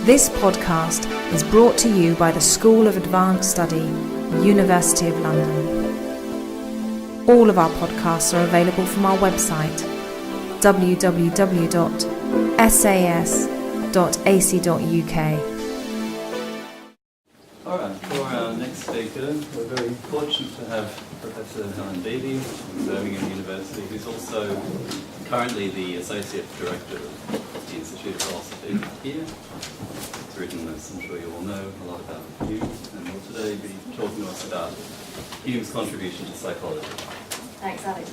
This podcast is brought to you by the School of Advanced Study, University of London. All of our podcasts are available from our website, www.sas.ac.uk. Alright, for our next speaker, we're very fortunate to have Professor Helen Beebee from Birmingham University, who's also currently the Associate Director of the Institute of Philosophy here. He's written, as I'm sure you all know, a lot about Hume, and will today be talking to us about Hume's contribution to psychology. Thanks, Alex.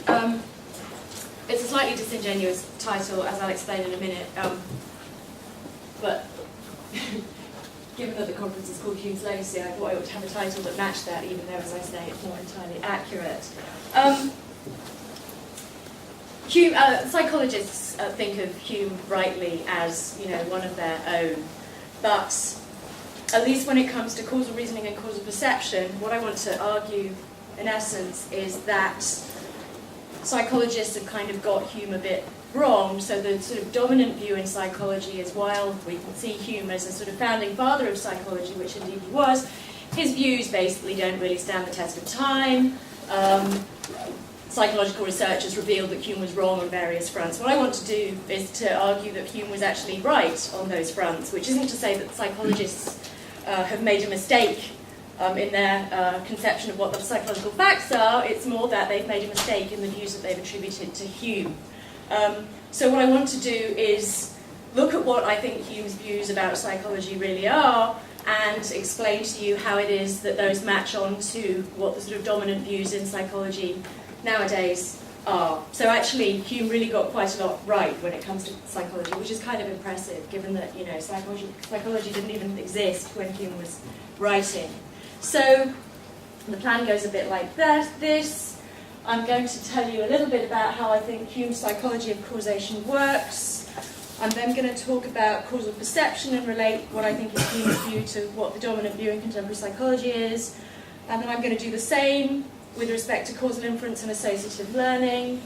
It's a slightly disingenuous title, as I'll explain in a minute, but given that the conference is called Hume's Legacy, I thought I ought to have a title that matched that, even though, as I say, it's not entirely accurate. Psychologists think of Hume rightly as, one of their own, but at least when it comes to causal reasoning and causal perception, what I want to argue, in essence, is that psychologists have kind of got Hume a bit wrong. So the sort of dominant view in psychology is, while we can see Hume as a sort of founding father of psychology, which indeed he was, his views basically don't really stand the test of time. Psychological research has revealed that Hume was wrong on various fronts. What I want to do is to argue that Hume was actually right on those fronts, which isn't to say that psychologists have made a mistake in their conception of what the psychological facts are. It's more that they've made a mistake in the views that they've attributed to Hume. So what I want to do is look at what I think Hume's views about psychology really are, and explain to you how it is that those match on to what the sort of dominant views in psychology nowadays are. So actually, Hume really got quite a lot right when it comes to psychology, which is kind of impressive, given that psychology didn't even exist when Hume was writing. So the plan goes a bit like this. I'm going to tell you a little bit about how I think Hume's psychology of causation works. I'm then going to talk about causal perception and relate what I think is Hume's view to what the dominant view in contemporary psychology is. And then I'm going to do the same with respect to causal inference and associative learning,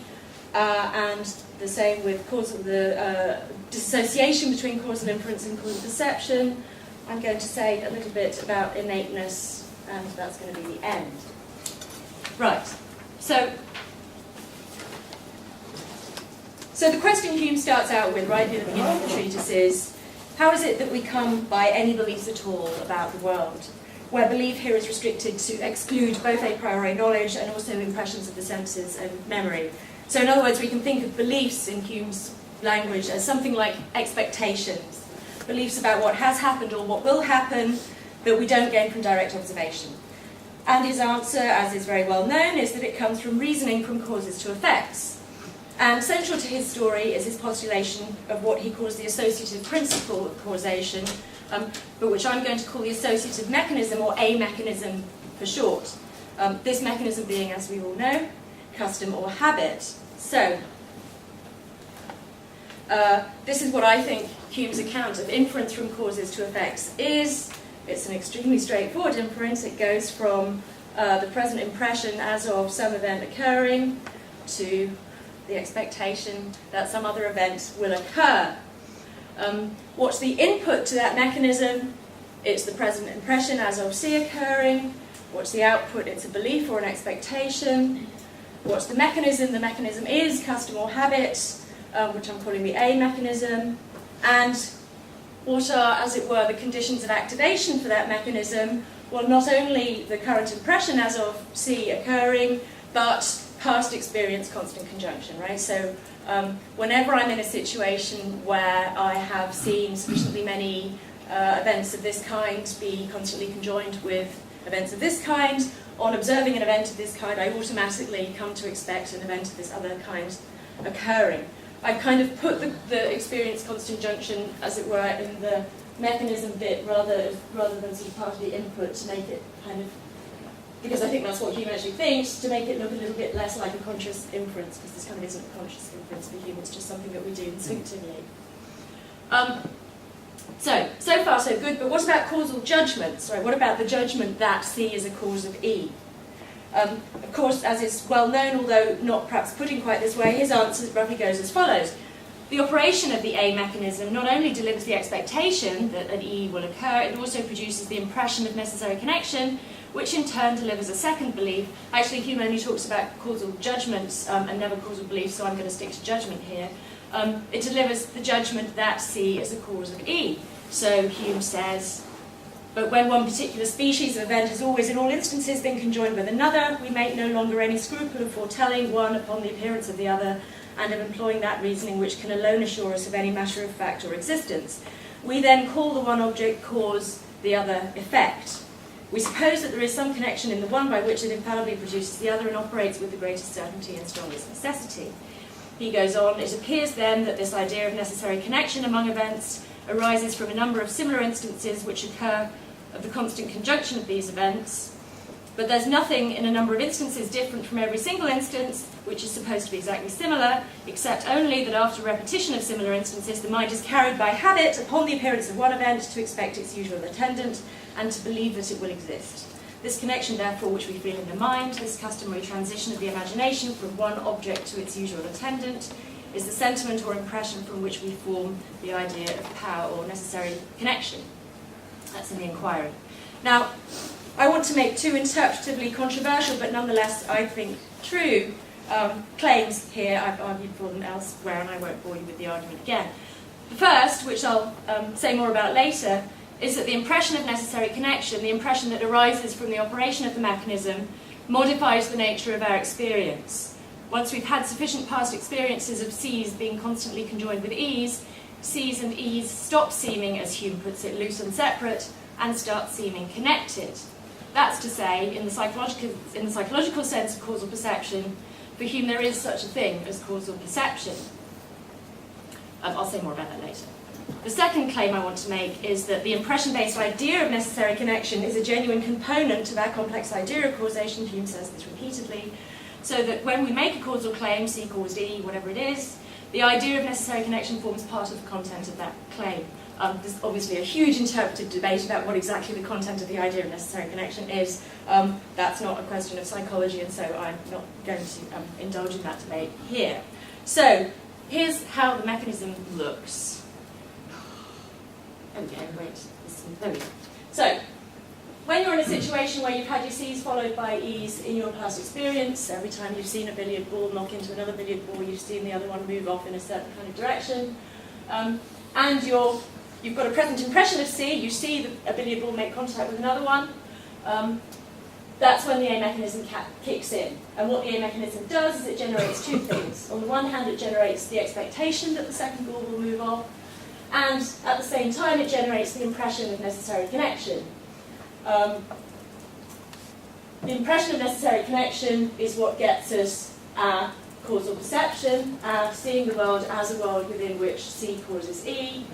and the same with the dissociation between causal inference and causal perception. I'm going to say a little bit about innateness, and that's going to be the end. Right. So the question Hume starts out with right near the beginning of the treatise is, how is it that we come by any beliefs at all about the world, where belief here is restricted to exclude both a priori knowledge and also impressions of the senses and memory. So in other words, we can think of beliefs in Hume's language as something like expectations, beliefs about what has happened or what will happen that we don't gain from direct observation. And his answer, as is very well known, is that it comes from reasoning from causes to effects. And central to his story is his postulation of what he calls the associative principle of causation, but which I'm going to call the associative mechanism, or a mechanism for short. This mechanism being, as we all know, custom or habit. So, this is what I think Hume's account of inference from causes to effects is. It's an extremely straightforward inference. It goes from the present impression as of some event occurring to the expectation that some other event will occur. What's the input to that mechanism? It's the present impression as of C occurring. What's the output? It's a belief or an expectation. What's the mechanism? The mechanism is custom or habit, which I'm calling the A mechanism. And what are, as it were, the conditions of activation for that mechanism? Well, not only the current impression as of C occurring, but past experience constant conjunction, right? So whenever I'm in a situation where I have seen sufficiently many events of this kind be constantly conjoined with events of this kind, on observing an event of this kind, I automatically come to expect an event of this other kind occurring. I've kind of put the experience constant junction, as it were, in the mechanism bit rather than sort of part of the input, to make it kind of, because I think that's what Hume actually thinks, to make it look a little bit less like a conscious inference, because this kind of isn't a conscious inference for Hume, it's just something that we do instinctively. So far so good, but what about causal judgments? Right? What about the judgment that C is a cause of E? Of course, as is well known, although not perhaps put in quite this way, his answer roughly goes as follows. The operation of the A mechanism not only delivers the expectation that an E will occur, it also produces the impression of necessary connection, which in turn delivers a second belief. Actually, Hume only talks about causal judgments and never causal beliefs, so I'm going to stick to judgment here. It delivers the judgment that C is the cause of E. So Hume says, but when one particular species of event has always in all instances been conjoined with another, we make no longer any scruple of foretelling one upon the appearance of the other, and of employing that reasoning which can alone assure us of any matter of fact or existence. We then call the one object cause, the other effect. We suppose that there is some connection in the one by which it infallibly produces the other and operates with the greatest certainty and strongest necessity. He goes on, it appears then that this idea of necessary connection among events arises from a number of similar instances which occur of the constant conjunction of these events, but there's nothing in a number of instances different from every single instance, which is supposed to be exactly similar, except only that after repetition of similar instances, the mind is carried by habit upon the appearance of one event to expect its usual attendant and to believe that it will exist. This connection, therefore, which we feel in the mind, this customary transition of the imagination from one object to its usual attendant, is the sentiment or impression from which we form the idea of power or necessary connection. That's in the inquiry. Now, I want to make two interpretatively controversial, but nonetheless, I think, true claims here. I've argued for them elsewhere, and I won't bore you with the argument again. The first, which I'll say more about later, is that the impression of necessary connection, the impression that arises from the operation of the mechanism, modifies the nature of our experience. Once we've had sufficient past experiences of C's being constantly conjoined with E's, C's and E's stop seeming, as Hume puts it, loose and separate, and start seeming connected. That's to say, in the psychological sense of causal perception, for Hume there is such a thing as causal perception. I'll say more about that later. The second claim I want to make is that the impression-based idea of necessary connection is a genuine component of our complex idea of causation. Hume says this repeatedly. So that when we make a causal claim, C caused E, whatever it is, the idea of necessary connection forms part of the content of that claim. There's obviously a huge interpretive debate about what exactly the content of the idea of necessary connection is. That's not a question of psychology, and so I'm not going to indulge in that debate here. So, here's how the mechanism looks. Okay, wait. There we go. So, when you're in a situation where you've had your C's followed by E's in your past experience, every time you've seen a billiard ball knock into another billiard ball, you've seen the other one move off in a certain kind of direction, and you've got a present impression of C, you see a billiard ball make contact with another one, that's when the A mechanism kicks in. And what the A mechanism does is it generates two things. On the one hand, it generates the expectation that the second ball will move off, and at the same time, it generates the impression of necessary connection. The impression of necessary connection is what gets us our causal perception, seeing the world as a world within which C causes E,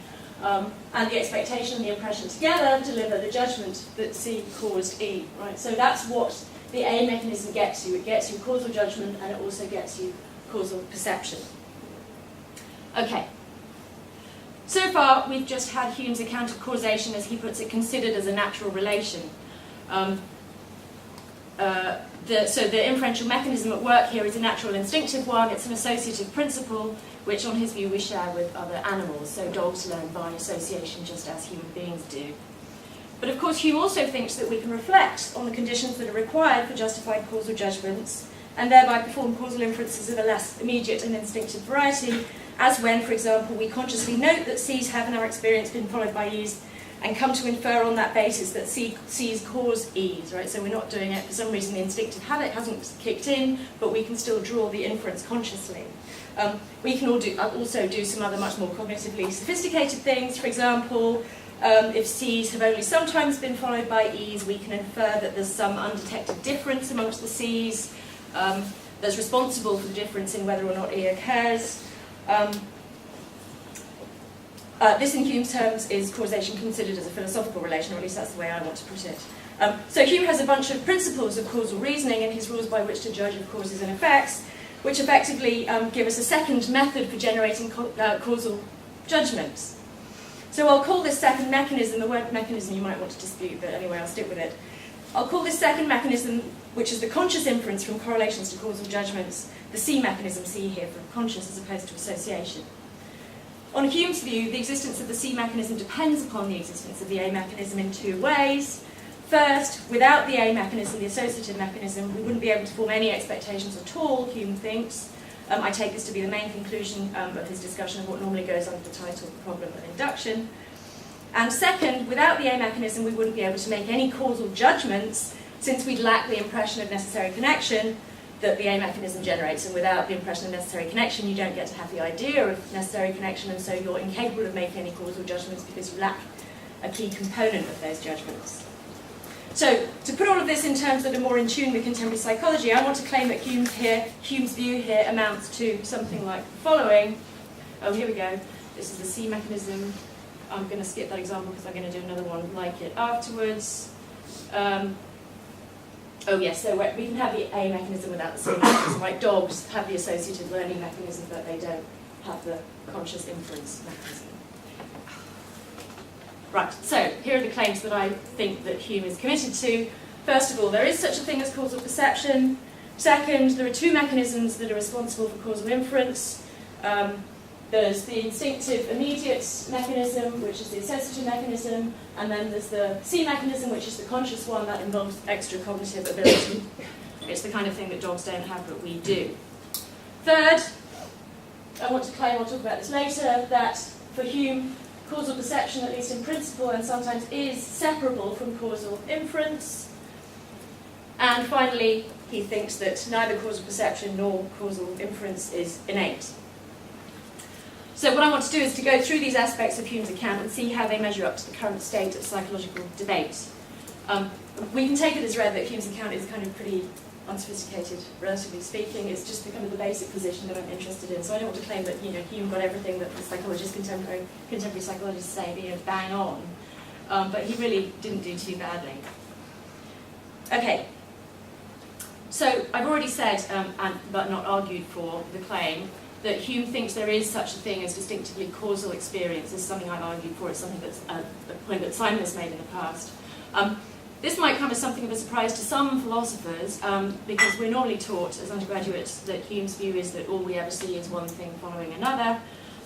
and the expectation and the impression together deliver the judgment that C caused E. Right? So that's what the A mechanism gets you. It gets you causal judgment, and it also gets you causal perception. Okay. So far, we've just had Hume's account of causation, as he puts it, considered as a natural relation. So the inferential mechanism at work here is a natural instinctive one. It's an associative principle, which on his view we share with other animals. So dogs learn by association just as human beings do. But of course Hume also thinks that we can reflect on the conditions that are required for justified causal judgments, and thereby perform causal inferences of a less immediate and instinctive variety, as when, for example, we consciously note that C's have in our experience been followed by E's, and come to infer on that basis that C's cause E's, right? So we're not doing it, for some reason the instinctive habit hasn't kicked in, but we can still draw the inference consciously. We can also do some other much more cognitively sophisticated things. For example, if C's have only sometimes been followed by E's, we can infer that there's some undetected difference amongst the C's that's responsible for the difference in whether or not E occurs. This, in Hume's terms, is causation considered as a philosophical relation, or at least that's the way I want to put it. So Hume has a bunch of principles of causal reasoning and his rules by which to judge of causes and effects, which effectively give us a second method for generating causal judgments. So I'll call this second mechanism, the word mechanism you might want to dispute, but anyway, I'll stick with it. I'll call this second mechanism, which is the conscious inference from correlations to causal judgments, the C mechanism, C here for conscious as opposed to association. On Hume's view, the existence of the C mechanism depends upon the existence of the A mechanism in two ways. First, without the A mechanism, the associative mechanism, we wouldn't be able to form any expectations at all, Hume thinks. I take this to be the main conclusion of his discussion of what normally goes under the title Problem of Induction. And second, without the A mechanism, we wouldn't be able to make any causal judgments, since we'd lack the impression of necessary connection that the A mechanism generates. And without the impression of necessary connection, you don't get to have the idea of necessary connection, and so you're incapable of making any causal judgments because you lack a key component of those judgments. So, to put all of this in terms that are more in tune with contemporary psychology, I want to claim that Hume's view here amounts to something like the following. Oh, here we go. This is the C mechanism. I'm going to skip that example because I'm going to do another one like it afterwards. Oh yes, so we can have the A mechanism without the C mechanism. Like dogs have the associative learning mechanism, but they don't have the conscious inference mechanism. Right, so here are the claims that I think that Hume is committed to. First of all, there is such a thing as causal perception. Second, there are two mechanisms that are responsible for causal inference. There's the instinctive immediate mechanism, which is the associative mechanism, and then there's the C mechanism, which is the conscious one that involves extra cognitive ability. It's the kind of thing that dogs don't have, but we do. Third, I want to claim, I'll talk about this later, that for Hume, causal perception, at least in principle and sometimes, is separable from causal inference. And finally, he thinks that neither causal perception nor causal inference is innate. So what I want to do is to go through these aspects of Hume's account and see how they measure up to the current state of psychological debate. We can take it as read that Hume's account is kind of pretty unsophisticated, relatively speaking. It's just the kind of the basic position that I'm interested in. So I don't want to claim that Hume got everything that the psychologists, contemporary psychologists say bang on. But he really didn't do too badly. Okay. So I've already said, but not argued for, the claim that Hume thinks there is such a thing as distinctively causal experience. This is something I've argued for. It's something that's a point that Simon has made in the past. This might come as something of a surprise to some philosophers, because we're normally taught as undergraduates that Hume's view is that all we ever see is one thing following another,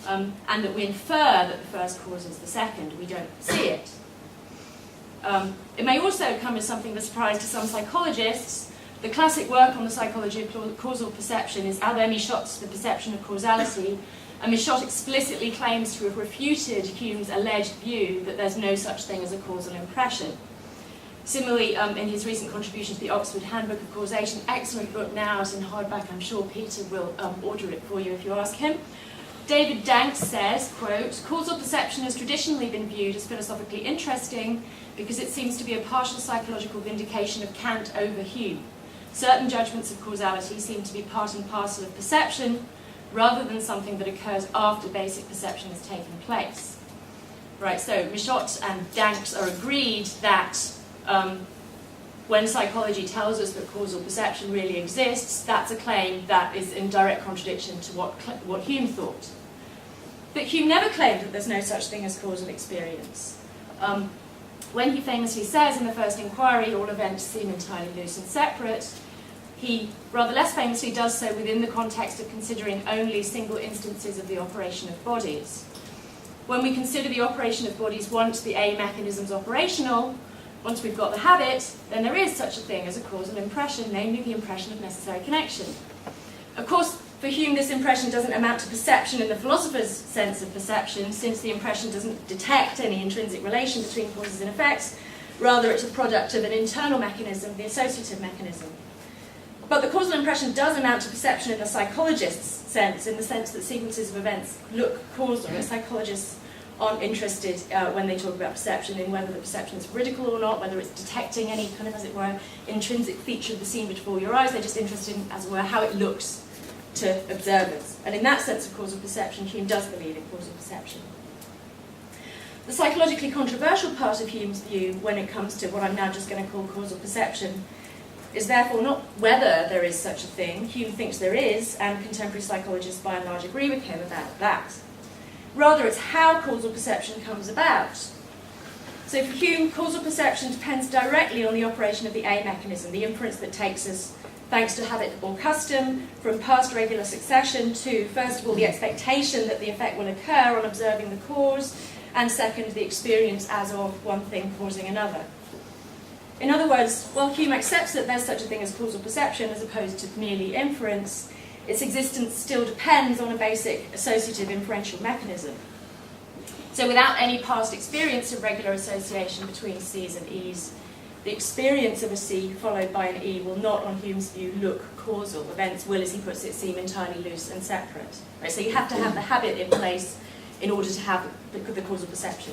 and that we infer that the first causes the second. We don't see it. It may also come as something of a surprise to some psychologists. The classic work on the psychology of causal perception is Albert Michot's The Perception of Causality, and Michot explicitly claims to have refuted Hume's alleged view that there's no such thing as a causal impression. Similarly, in his recent contribution to the Oxford Handbook of Causation, excellent book now out in hardback, I'm sure Peter will order it for you if you ask him, David Danks says, quote, "Causal perception has traditionally been viewed as philosophically interesting because it seems to be a partial psychological vindication of Kant over Hume. Certain judgments of causality seem to be part and parcel of perception rather than something that occurs after basic perception has taken place." Right, so Michot and Danks are agreed that when psychology tells us that causal perception really exists, that's a claim that is in direct contradiction to what Hume thought. But Hume never claimed that there's no such thing as causal experience. When he famously says in the first inquiry, all events seem entirely loose and separate, he rather less famously does so within the context of considering only single instances of the operation of bodies. When we consider the operation of bodies once the A mechanism's operational, once we've got the habit, then there is such a thing as a causal impression, namely the impression of necessary connection. Of course, for Hume, this impression doesn't amount to perception in the philosopher's sense of perception, since the impression doesn't detect any intrinsic relation between causes and effects. Rather, it's a product of an internal mechanism, the associative mechanism. But the causal impression does amount to perception in the psychologist's sense, in the sense that sequences of events look causal. The psychologists aren't interested when they talk about perception in whether the perception is veridical or not, whether it's detecting any kind of, as it were, intrinsic feature of the scene before your eyes. They're just interested in, as it were, how it looks to observers. And in that sense of causal perception, Hume does believe in causal perception. The psychologically controversial part of Hume's view when it comes to what I'm now just going to call causal perception is therefore not whether there is such a thing. Hume thinks there is, and contemporary psychologists by and large agree with him about that. Rather, it's how causal perception comes about. So for Hume, causal perception depends directly on the operation of the A mechanism, the inference that takes us thanks to habit or custom, from past regular succession to, first of all, the expectation that the effect will occur on observing the cause, and second, the experience as of one thing causing another. In other words, while Hume accepts that there's such a thing as causal perception as opposed to merely inference, its existence still depends on a basic associative inferential mechanism. So without any past experience of regular association between C's and E's, the experience of a C followed by an E will not, on Hume's view, look causal. Events will, as he puts it, seem entirely loose and separate. Right? So you have to have the habit in place in order to have the causal perception.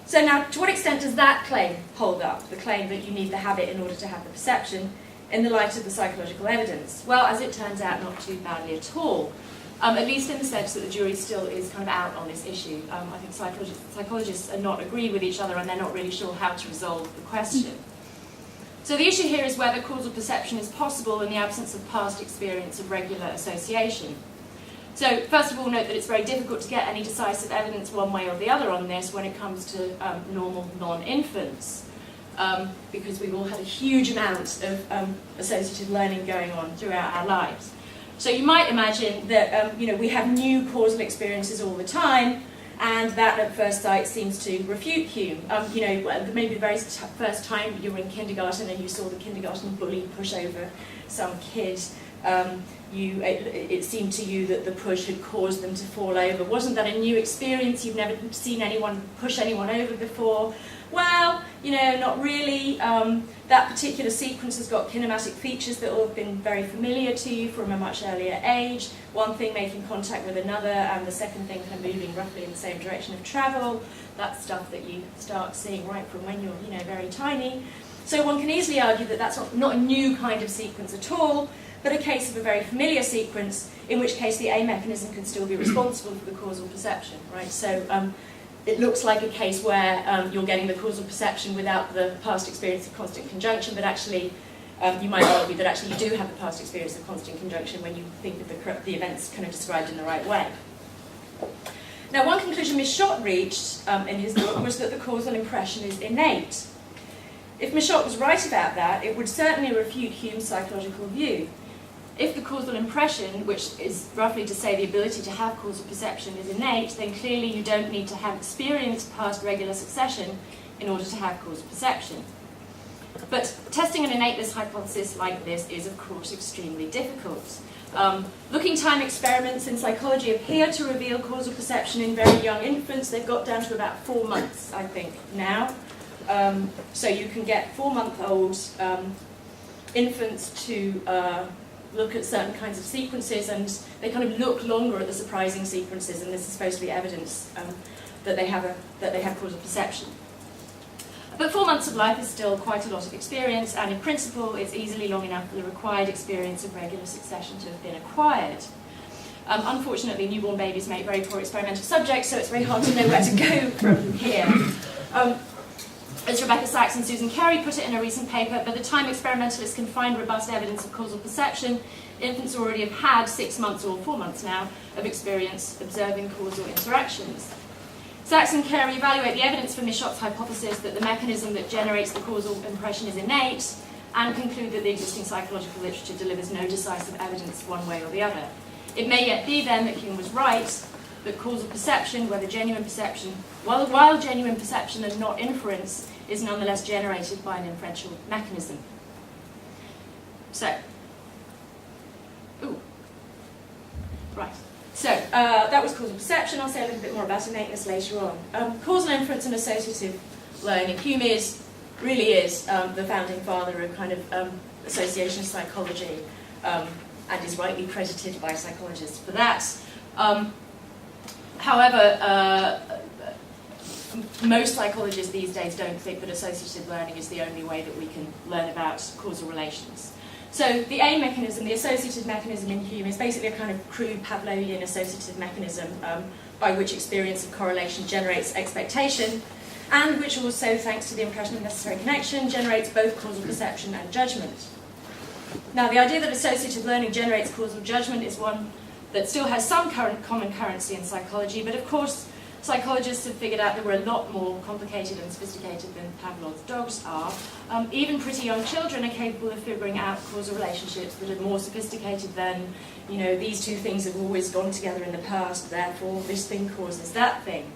So now, to what extent does that claim hold up, the claim that you need the habit in order to have the perception, in the light of the psychological evidence? Well, as it turns out, not too badly at all. At least in the sense that the jury still is kind of out on this issue. I think psychologists are not agreeing with each other and they're not really sure how to resolve the question. So the issue here is whether causal perception is possible in the absence of past experience of regular association. So first of all, note that it's very difficult to get any decisive evidence one way or the other on this when it comes to normal non-infants, because we've all had a huge amount of associative learning going on throughout our lives. So you might imagine that we have new causal experiences all the time, and that at first sight seems to refute Hume. Maybe the very first time you were in kindergarten and you saw the kindergarten bully push over some kid, it seemed to you that the push had caused them to fall over. Wasn't that a new experience? You've never seen anyone push anyone over before. Well, not really. That particular sequence has got kinematic features that will have been very familiar to you from a much earlier age. One thing making contact with another, and the second thing kind of moving roughly in the same direction of travel. That's stuff that you start seeing right from when you're, very tiny. So one can easily argue that that's not a new kind of sequence at all, but a case of a very familiar sequence, in which case the A mechanism can still be responsible for the causal perception, right? So it looks like a case where you're getting the causal perception without the past experience of constant conjunction, but actually you might argue that actually you do have the past experience of constant conjunction when you think of the events kind of described in the right way. Now, one conclusion Michotte reached in his book was that the causal impression is innate. If Michotte was right about that, it would certainly refute Hume's psychological view. If the causal impression, which is roughly to say the ability to have causal perception, is innate, then clearly you don't need to have experienced past regular succession in order to have causal perception. But testing an innateness hypothesis like this is, of course, extremely difficult. Looking time experiments in psychology appear to reveal causal perception in very young infants. They've got down to about 4 months, I think, now. So you can get 4-month-old infants to look at certain kinds of sequences, and they kind of look longer at the surprising sequences, and this is supposed to be evidence that they have causal perception. But 4 months of life is still quite a lot of experience, and in principle it's easily long enough for the required experience of regular succession to have been acquired. Unfortunately, newborn babies make very poor experimental subjects, so it's very hard to know where to go from here. As Rebecca Sachs and Susan Carey put it in a recent paper, by the time experimentalists can find robust evidence of causal perception, infants already have had 6 months or 4 months now of experience observing causal interactions. Sachs and Carey evaluate the evidence for Michotte's hypothesis that the mechanism that generates the causal impression is innate, and conclude that the existing psychological literature delivers no decisive evidence one way or the other. It may yet be then that Hume was right, that causal perception, whether genuine perception, while genuine perception and not inference, is nonetheless generated by an inferential mechanism. So, that was causal perception. I'll say a little bit more about innateness later on. Causal inference and associative learning. Hume really is the founding father of kind of association psychology, and is rightly credited by psychologists for that. However, most psychologists these days don't think that associative learning is the only way that we can learn about causal relations. So the A mechanism, the associative mechanism in Hume, is basically a kind of crude Pavlovian associative mechanism by which experience of correlation generates expectation, and which also, thanks to the impression of necessary connection, generates both causal perception and judgment. Now, the idea that associative learning generates causal judgment is one that still has some common currency in psychology, but of course psychologists have figured out that we're a lot more complicated and sophisticated than Pavlov's dogs are. Even pretty young children are capable of figuring out causal relationships that are more sophisticated than, you know, these two things have always gone together in the past, therefore this thing causes that thing.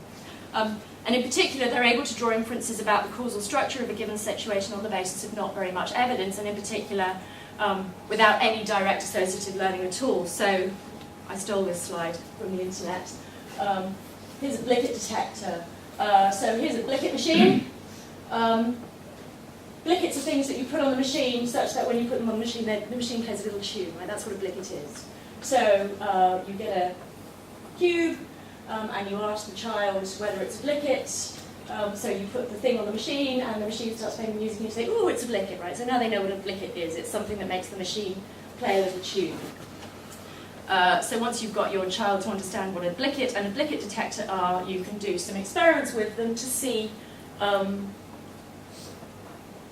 And in particular, they're able to draw inferences about the causal structure of a given situation on the basis of not very much evidence, and in particular, without any direct associative learning at all. So, I stole this slide from the internet. Here's a Blicket detector. So here's a Blicket machine. Blickets are things that you put on the machine such that when you put them on the machine plays a little tune, right? That's what a Blicket is. So you get a cube, and you ask the child whether it's a Blicket. So you put the thing on the machine, and the machine starts playing the music, and you say, "Oh, it's a Blicket," right? So now they know what a Blicket is. It's something that makes the machine play a little tune. So once you've got your child to understand what a Blicket and a Blicket detector are, you can do some experiments with them to see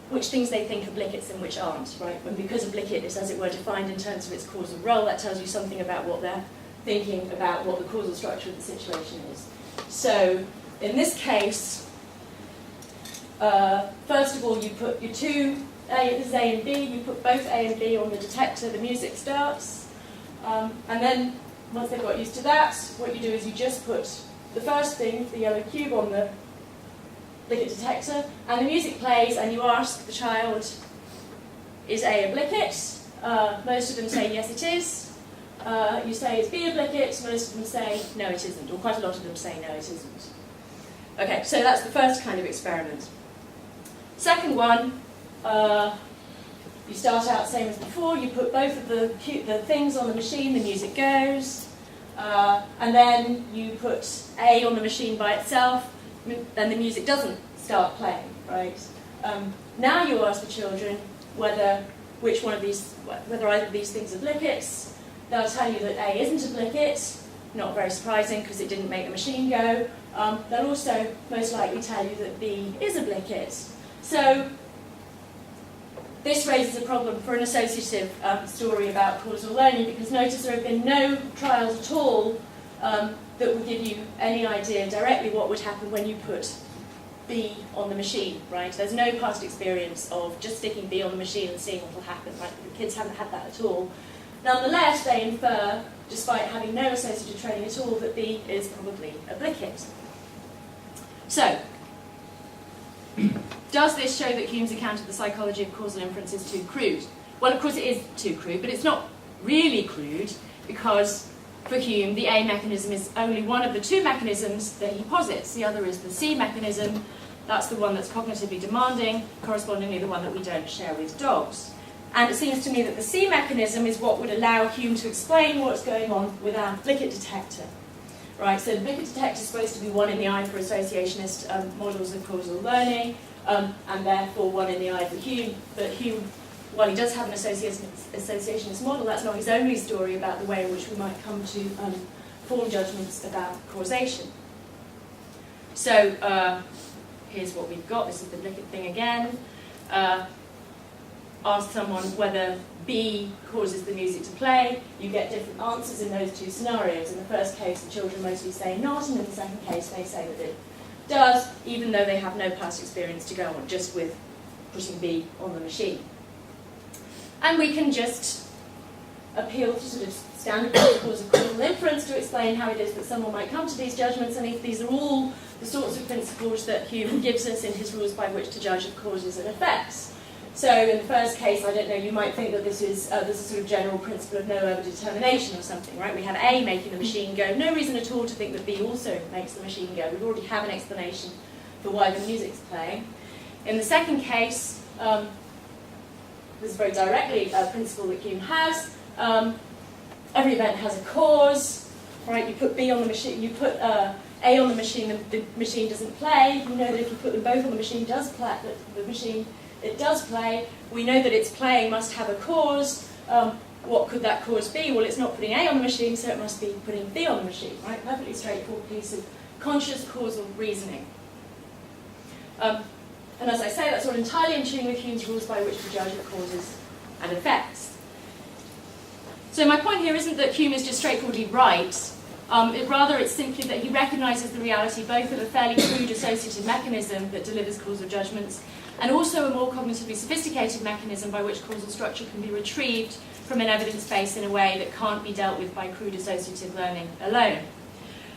which things they think are Blickets and which aren't, right? And because a Blicket is, as it were, defined in terms of its causal role, that tells you something about what they're thinking about what the causal structure of the situation is. So in this case, first of all, you put your two, this is A and B, you put both A and B on the detector, the music starts. And then, once they've got used to that, what you do is you just put the first thing, the yellow cube, on the Blicket detector, and the music plays, and you ask the child, is A a Blicket? Most of them say, yes, it is. You say, is B a Blicket? Most of them say, no, it isn't. Or quite a lot of them say, no, it isn't. Okay, so that's the first kind of experiment. Second one, you start out same as before, you put both of the things on the machine, the music goes, and then you put A on the machine by itself, then the music doesn't start playing, right? Now you ask the children whether either of these things are Blickets. They'll tell you that A isn't a Blicket, not very surprising because it didn't make the machine go. They'll also most likely tell you that B is a Blicket. So this raises a problem for an associative story about causal learning, because notice there have been no trials at all that would give you any idea directly what would happen when you put B on the machine, right? There's no past experience of just sticking B on the machine and seeing what will happen, right? The kids haven't had that at all. Nonetheless, they infer, despite having no associative training at all, that B is probably a Blicket. So, does this show that Hume's account of the psychology of causal inference is too crude? Well, of course it is too crude, but it's not really crude, because for Hume, the A mechanism is only one of the two mechanisms that he posits. The other is the C mechanism. That's the one that's cognitively demanding, correspondingly the one that we don't share with dogs. And it seems to me that the C mechanism is what would allow Hume to explain what's going on with our Blicket detector. Right, so the Blicket detector is supposed to be one in the eye for associationist models of causal learning, and therefore one in the eye for Hume. But Hume, while he does have an associationist model, that's not his only story about the way in which we might come to form judgments about causation. So here's what we've got. This is the Blicket thing again. Ask someone whether B causes the music to play. You get different answers in those two scenarios. In the first case, the children mostly say not, and in the second case, they say that it does, even though they have no past experience to go on, just with putting B on the machine. And we can just appeal to sort of standard principles of causal inference to explain how it is that someone might come to these judgments, and if these are all the sorts of principles that Hume gives us in his rules by which to judge of causes and effects. So in the first case, I don't know, you might think that this is a sort of general principle of no overdetermination or something, right? We have A making the machine go. No reason at all to think that B also makes the machine go. We already have an explanation for why the music's playing. In the second case, this is very directly a principle that Hume has. Every event has a cause, right? You put B on the machine, you put A on the machine, the machine doesn't play. You know that if you put them both on the machine, it does play. We know that its playing must have a cause. What could that cause be? Well, it's not putting A on the machine, so it must be putting B on the machine, right? Perfectly straightforward piece of conscious causal reasoning. And as I say, that's all entirely in tune with Hume's rules by which to judge of causes and effects. So my point here isn't that Hume is just straightforwardly right It's simply that he recognises the reality both of a fairly crude associative mechanism that delivers causal judgments, and also a more cognitively sophisticated mechanism by which causal structure can be retrieved from an evidence base in a way that can't be dealt with by crude associative learning alone.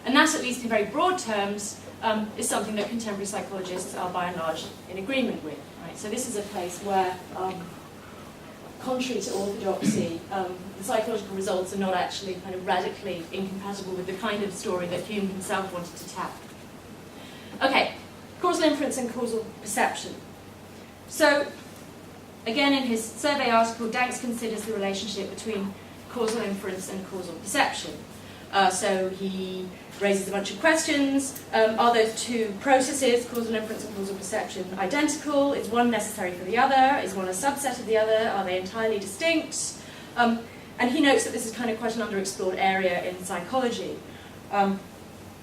And that, at least in very broad terms, is something that contemporary psychologists are by and large in agreement with. Right? So this is a place where, contrary to orthodoxy, the psychological results are not actually kind of radically incompatible with the kind of story that Hume himself wanted to tell. Okay, causal inference and causal perception. So, again, in his survey article, Danks considers the relationship between causal inference and causal perception. So he raises a bunch of questions. Are those two processes, causal inference and causal perception, identical? Is one necessary for the other? Is one a subset of the other? Are they entirely distinct? And he notes that this is kind of quite an underexplored area in psychology. And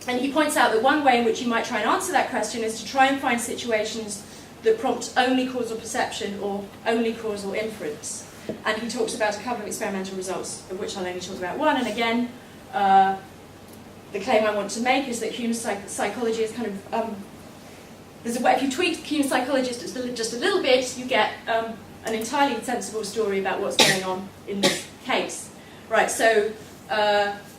he points out that one way in which you might try and answer that question is to try and find situations that prompt only causal perception or only causal inference. And he talks about a couple of experimental results, of which I'll only talk about one. And again, the claim I want to make is that Hume's psychology is kind of... if you tweak Hume's psychology just a little bit, you get an entirely sensible story about what's going on in this case. Right, so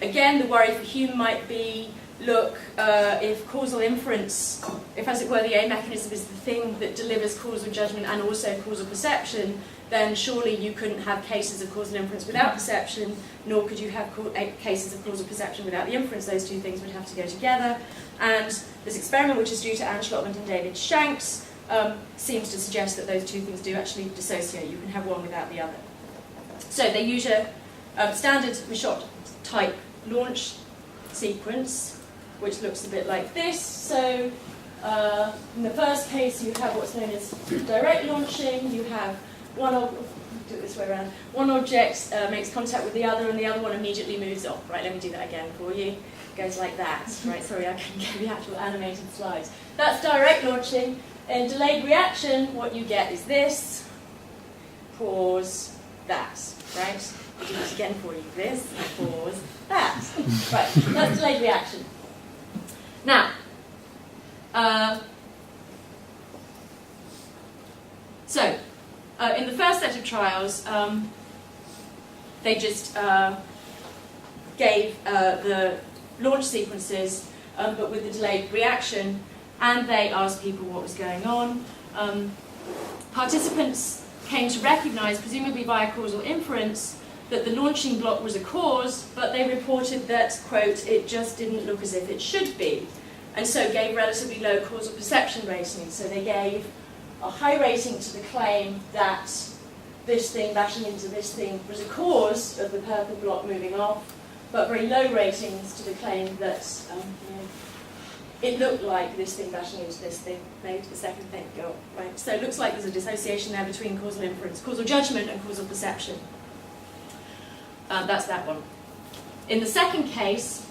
again, the worry for Hume might be, look, if causal inference, if as it were the A mechanism is the thing that delivers causal judgment and also causal perception, then surely you couldn't have cases of causal inference without perception, nor could you have cases of causal perception without the inference. Those two things would have to go together. And this experiment, which is due to Anne Schlotman and David Shanks, seems to suggest that those two things do actually dissociate. You can have one without the other. So they use a standard Michotte type launch sequence, which looks a bit like this. So in the first case, you have what's known as direct launching. You have do it this way around. One object makes contact with the other, and the other one immediately moves off. Right, let me do that again for you. It goes like that. Right, sorry, I couldn't get the actual animated slides. That's direct launching. In delayed reaction, what you get is this. Pause, that. Right? I'll do it again for you. This, pause, that. Right, that's delayed reaction. Now, in the first set of trials, they just gave the launch sequences, but with the delayed reaction, and they asked people what was going on. Participants came to recognise, presumably via causal inference, that the launching block was a cause, but they reported that, quote, it just didn't look as if it should be, and so gave relatively low causal perception ratings. So they gave a high rating to the claim that this thing bashing into this thing was a cause of the purple block moving off, but very low ratings to the claim that it looked like this thing bashing into this thing made the second thing go up. Right? So it looks like there's a dissociation there between causal inference, causal judgment, and causal perception. That's that one. In the second case,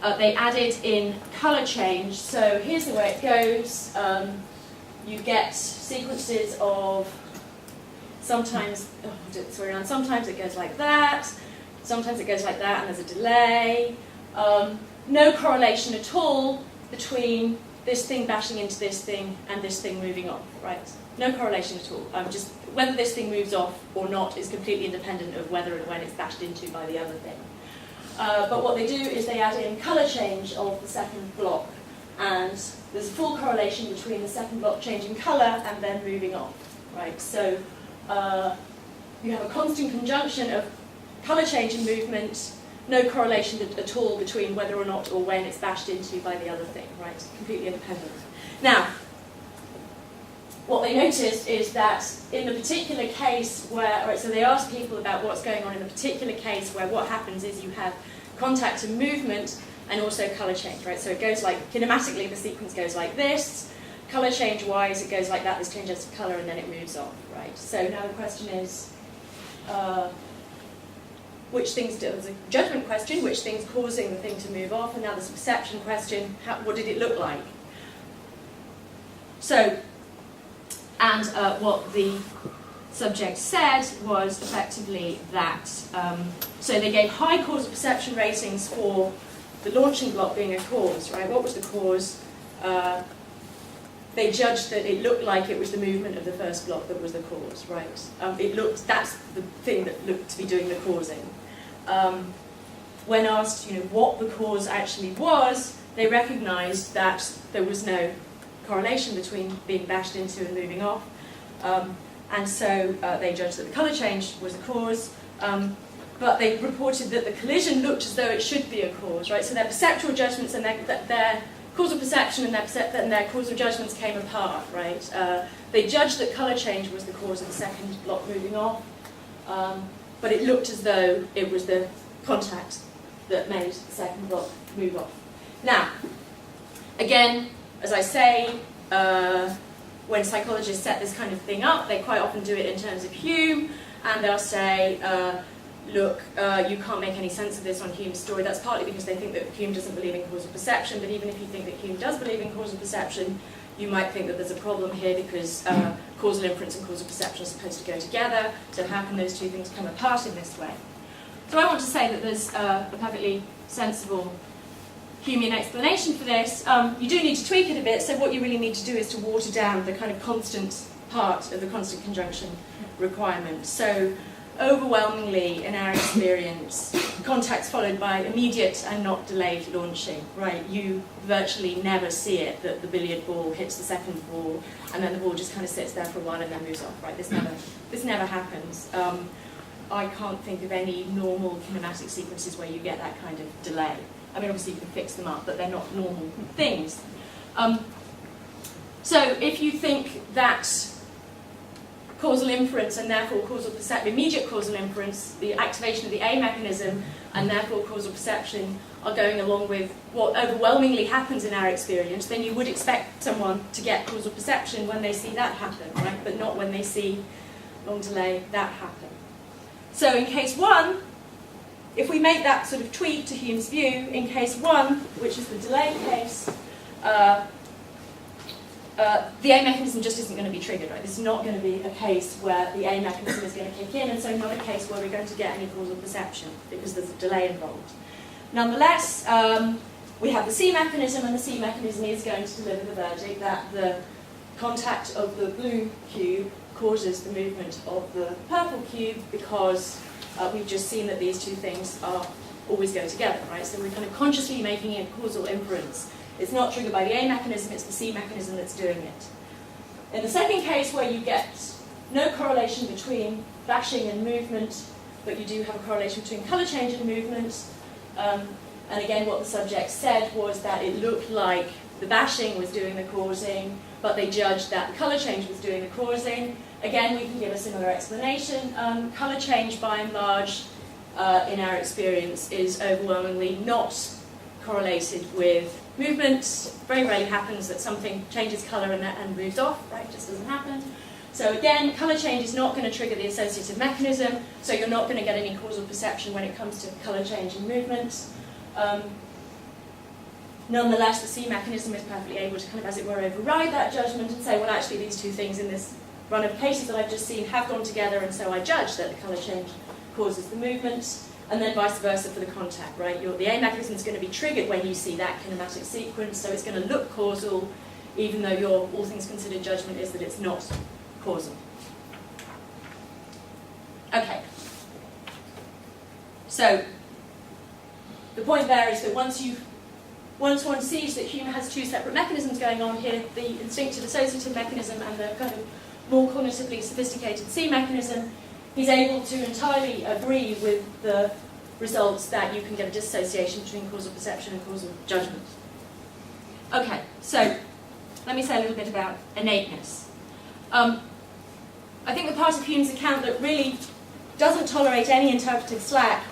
they added in colour change. So here's the way it goes. You get sequences of sometimes it goes like that, sometimes it goes like that, and there's a delay. No correlation at all between this thing bashing into this thing and this thing moving off, right? No correlation at all. Just whether this thing moves off or not is completely independent of whether and when it's bashed into by the other thing. But what they do is they add in colour change of the second block, and there's a full correlation between the second block changing colour and then moving off, right? So you have a constant conjunction of colour change and movement, no correlation at all between whether or not or when it's bashed into by the other thing, right? Completely independent. Now, what they noticed is that in the particular case where, right, so they asked people about what's going on in the particular case where what happens is you have contact and movement and also colour change, right? So it goes like, kinematically the sequence goes like this, colour change wise it goes like that, this changes to colour and then it moves on, right? So now the question is, which things do, there's a judgment question, which things causing the thing to move off, and now there's a perception question, what did it look like? So, and what the subject said was effectively that, so they gave high causal perception ratings for the launching block being a cause, right? What was the cause? They judged that it looked like it was the movement of the first block that was the cause, right? That's the thing that looked to be doing the causing. When asked, what the cause actually was, they recognised that there was no correlation between being bashed into and moving off, and so they judged that the colour change was the cause. But they reported that the collision looked as though it should be a cause, right? So their perceptual judgments and their causal perception and their causal judgments came apart, right? They judged that colour change was the cause of the second block moving off, but it looked as though it was the contact that made the second block move off. Now, again, as I say, when psychologists set this kind of thing up, they quite often do it in terms of Hume, and they'll say, look, you can't make any sense of this on Hume's story. That's partly because they think that Hume doesn't believe in causal perception, but even if you think that Hume does believe in causal perception, you might think that there's a problem here because causal inference and causal perception are supposed to go together, so how can those two things come apart in this way? So I want to say that there's a perfectly sensible Humean explanation for this. You do need to tweak it a bit, so what you really need to do is to water down the kind of constant part of the constant conjunction requirement. So overwhelmingly, in our experience, contact's followed by immediate and not delayed launching, right? You virtually never see it, that the billiard ball hits the second ball, and then the ball just kind of sits there for a while and then moves off, right? This never happens. I can't think of any normal kinematic sequences where you get that kind of delay. I mean, obviously you can fix them up, but they're not normal things. So if you think that causal inference and therefore immediate causal inference, the activation of the A mechanism, and therefore causal perception are going along with what overwhelmingly happens in our experience, then you would expect someone to get causal perception when they see that happen, right? But not when they see long delay that happen. So in case 1, if we make that sort of tweak to Hume's view, in case 1, which is the delay case, the A mechanism just isn't going to be triggered, right? This is not going to be a case where the A mechanism is going to kick in, and so not a case where we're going to get any causal perception, because there's a delay involved. Nonetheless, we have the C mechanism, and the C mechanism is going to deliver the verdict that the contact of the blue cube causes the movement of the purple cube, because we've just seen that these two things always go together, right? So we're kind of consciously making a causal inference. It's not triggered by the A mechanism, it's the C mechanism that's doing it. In the second case, where you get no correlation between bashing and movement, but you do have a correlation between colour change and movement, and again what the subject said was that it looked like the bashing was doing the causing, but they judged that the colour change was doing the causing. Again, we can give a similar explanation. Colour change, by and large, in our experience, is overwhelmingly not correlated with movement. Very rarely happens that something changes colour and moves off, right? It just doesn't happen. So again, colour change is not going to trigger the associative mechanism, so you're not going to get any causal perception when it comes to colour change and movement. Nonetheless, the C mechanism is perfectly able to kind of, as it were, override that judgment and say, well, actually, these two things in this run of cases that I've just seen have gone together, and so I judge that the colour change causes the movement, and then vice versa for the contact, right? The A mechanism is going to be triggered when you see that kinematic sequence, so it's going to look causal, even though your all things considered judgment is that it's not causal. Okay. So, the point there is that once one sees that Hume has two separate mechanisms going on here, the instinctive associative mechanism and the kind of more cognitively sophisticated C mechanism, he's able to entirely agree with the results that you can get a dissociation between causal perception and causal judgment. Okay, so let me say a little bit about innateness. I think the part of Hume's account that really doesn't tolerate any interpretive slack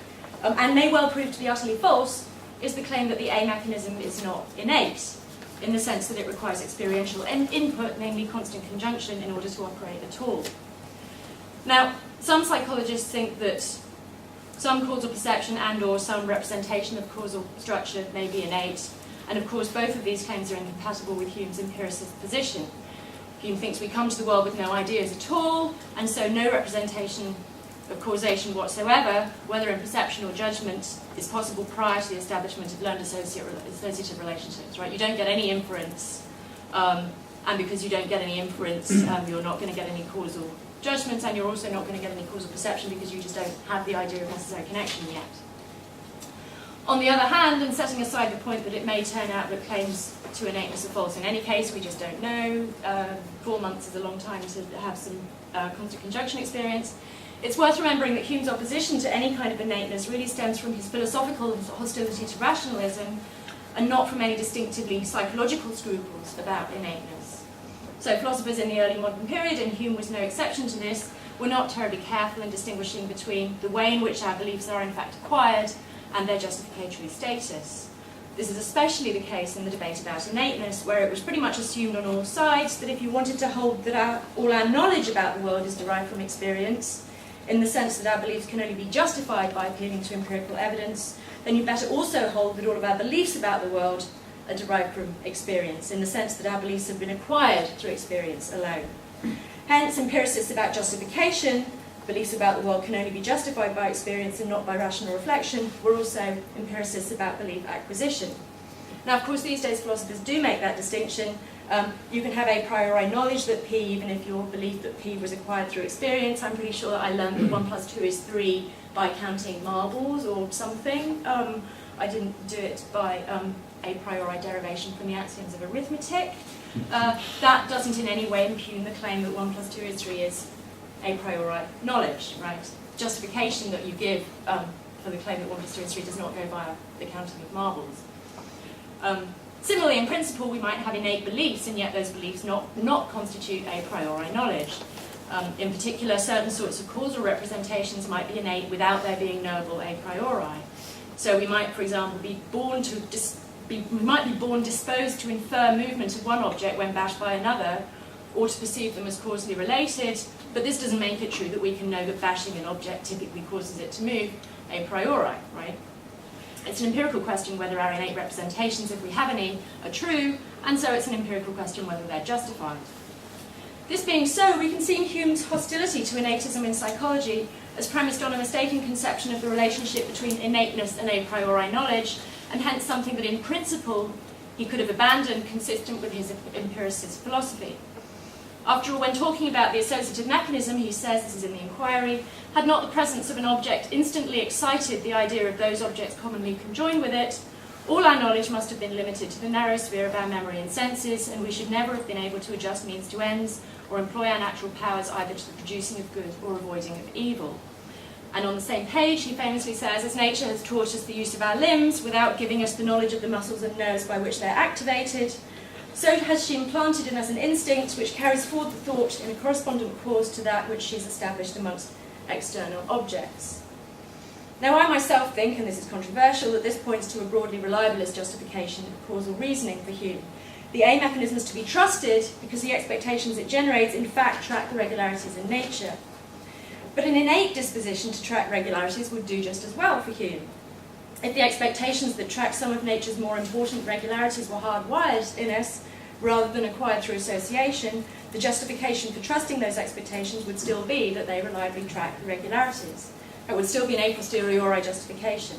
and may well prove to be utterly false is the claim that the A mechanism is not innate, in the sense that it requires experiential input, namely constant conjunction, in order to operate at all. Now, some psychologists think that some causal perception and or some representation of causal structure may be innate, and of course both of these claims are incompatible with Hume's empiricist position. Hume thinks we come to the world with no ideas at all, and so no representation of causation whatsoever, whether in perception or judgment, is possible prior to the establishment of learned associative relationships, right? You don't get any inference, and because you don't get any inference, you're not going to get any causal judgment, and you're also not going to get any causal perception because you just don't have the idea of necessary connection yet. On the other hand, and setting aside the point that it may turn out that claims to innateness are false in any case, we just don't know, 4 months is a long time to have some constant conjunction experience, it's worth remembering that Hume's opposition to any kind of innateness really stems from his philosophical hostility to rationalism and not from any distinctively psychological scruples about innateness. So philosophers in the early modern period, and Hume was no exception to this, were not terribly careful in distinguishing between the way in which our beliefs are in fact acquired and their justificatory status. This is especially the case in the debate about innateness, where it was pretty much assumed on all sides that if you wanted to hold that all our knowledge about the world is derived from experience, in the sense that our beliefs can only be justified by appealing to empirical evidence, then you better also hold that all of our beliefs about the world are derived from experience, in the sense that our beliefs have been acquired through experience alone. Hence, empiricists about justification, beliefs about the world can only be justified by experience and not by rational reflection, were also empiricists about belief acquisition. Now, of course, these days philosophers do make that distinction. You can have a priori knowledge that P, even if your belief that P was acquired through experience. I'm pretty sure that I learned that 1 + 2 is 3 by counting marbles or something. I didn't do it by a priori derivation from the axioms of arithmetic. That doesn't in any way impugn the claim that 1 + 2 is 3 is a priori knowledge, right? Justification that you give for the claim that 1 + 2 is 3 does not go via the counting of marbles. Similarly, in principle, we might have innate beliefs, and yet those beliefs not constitute a priori knowledge. In particular, certain sorts of causal representations might be innate without their being knowable a priori. So we might, for example, be born disposed to infer movement of one object when bashed by another, or to perceive them as causally related, but this doesn't make it true that we can know that bashing an object typically causes it to move a priori, right? It's an empirical question whether our innate representations, if we have any, are true, and so it's an empirical question whether they're justified. This being so, we can see Hume's hostility to innatism in psychology as premised on a mistaken conception of the relationship between innateness and a priori knowledge, and hence something that in principle he could have abandoned consistent with his empiricist philosophy. After all, when talking about the associative mechanism, he says, this is in the inquiry, had not the presence of an object instantly excited the idea of those objects commonly conjoined with it, all our knowledge must have been limited to the narrow sphere of our memory and senses, and we should never have been able to adjust means to ends, or employ our natural powers either to the producing of good or avoiding of evil. And on the same page, he famously says, as nature has taught us the use of our limbs without giving us the knowledge of the muscles and nerves by which they're activated, so has she implanted in us an instinct which carries forward the thought in a correspondent cause to that which she has established amongst external objects. Now, I myself think, and this is controversial, that this points to a broadly reliabilist justification of causal reasoning for Hume. The A mechanism is to be trusted because the expectations it generates in fact track the regularities in nature. But an innate disposition to track regularities would do just as well for Hume. If the expectations that track some of nature's more important regularities were hardwired in us, rather than acquired through association, the justification for trusting those expectations would still be that they reliably track the regularities. It would still be an a posteriori justification.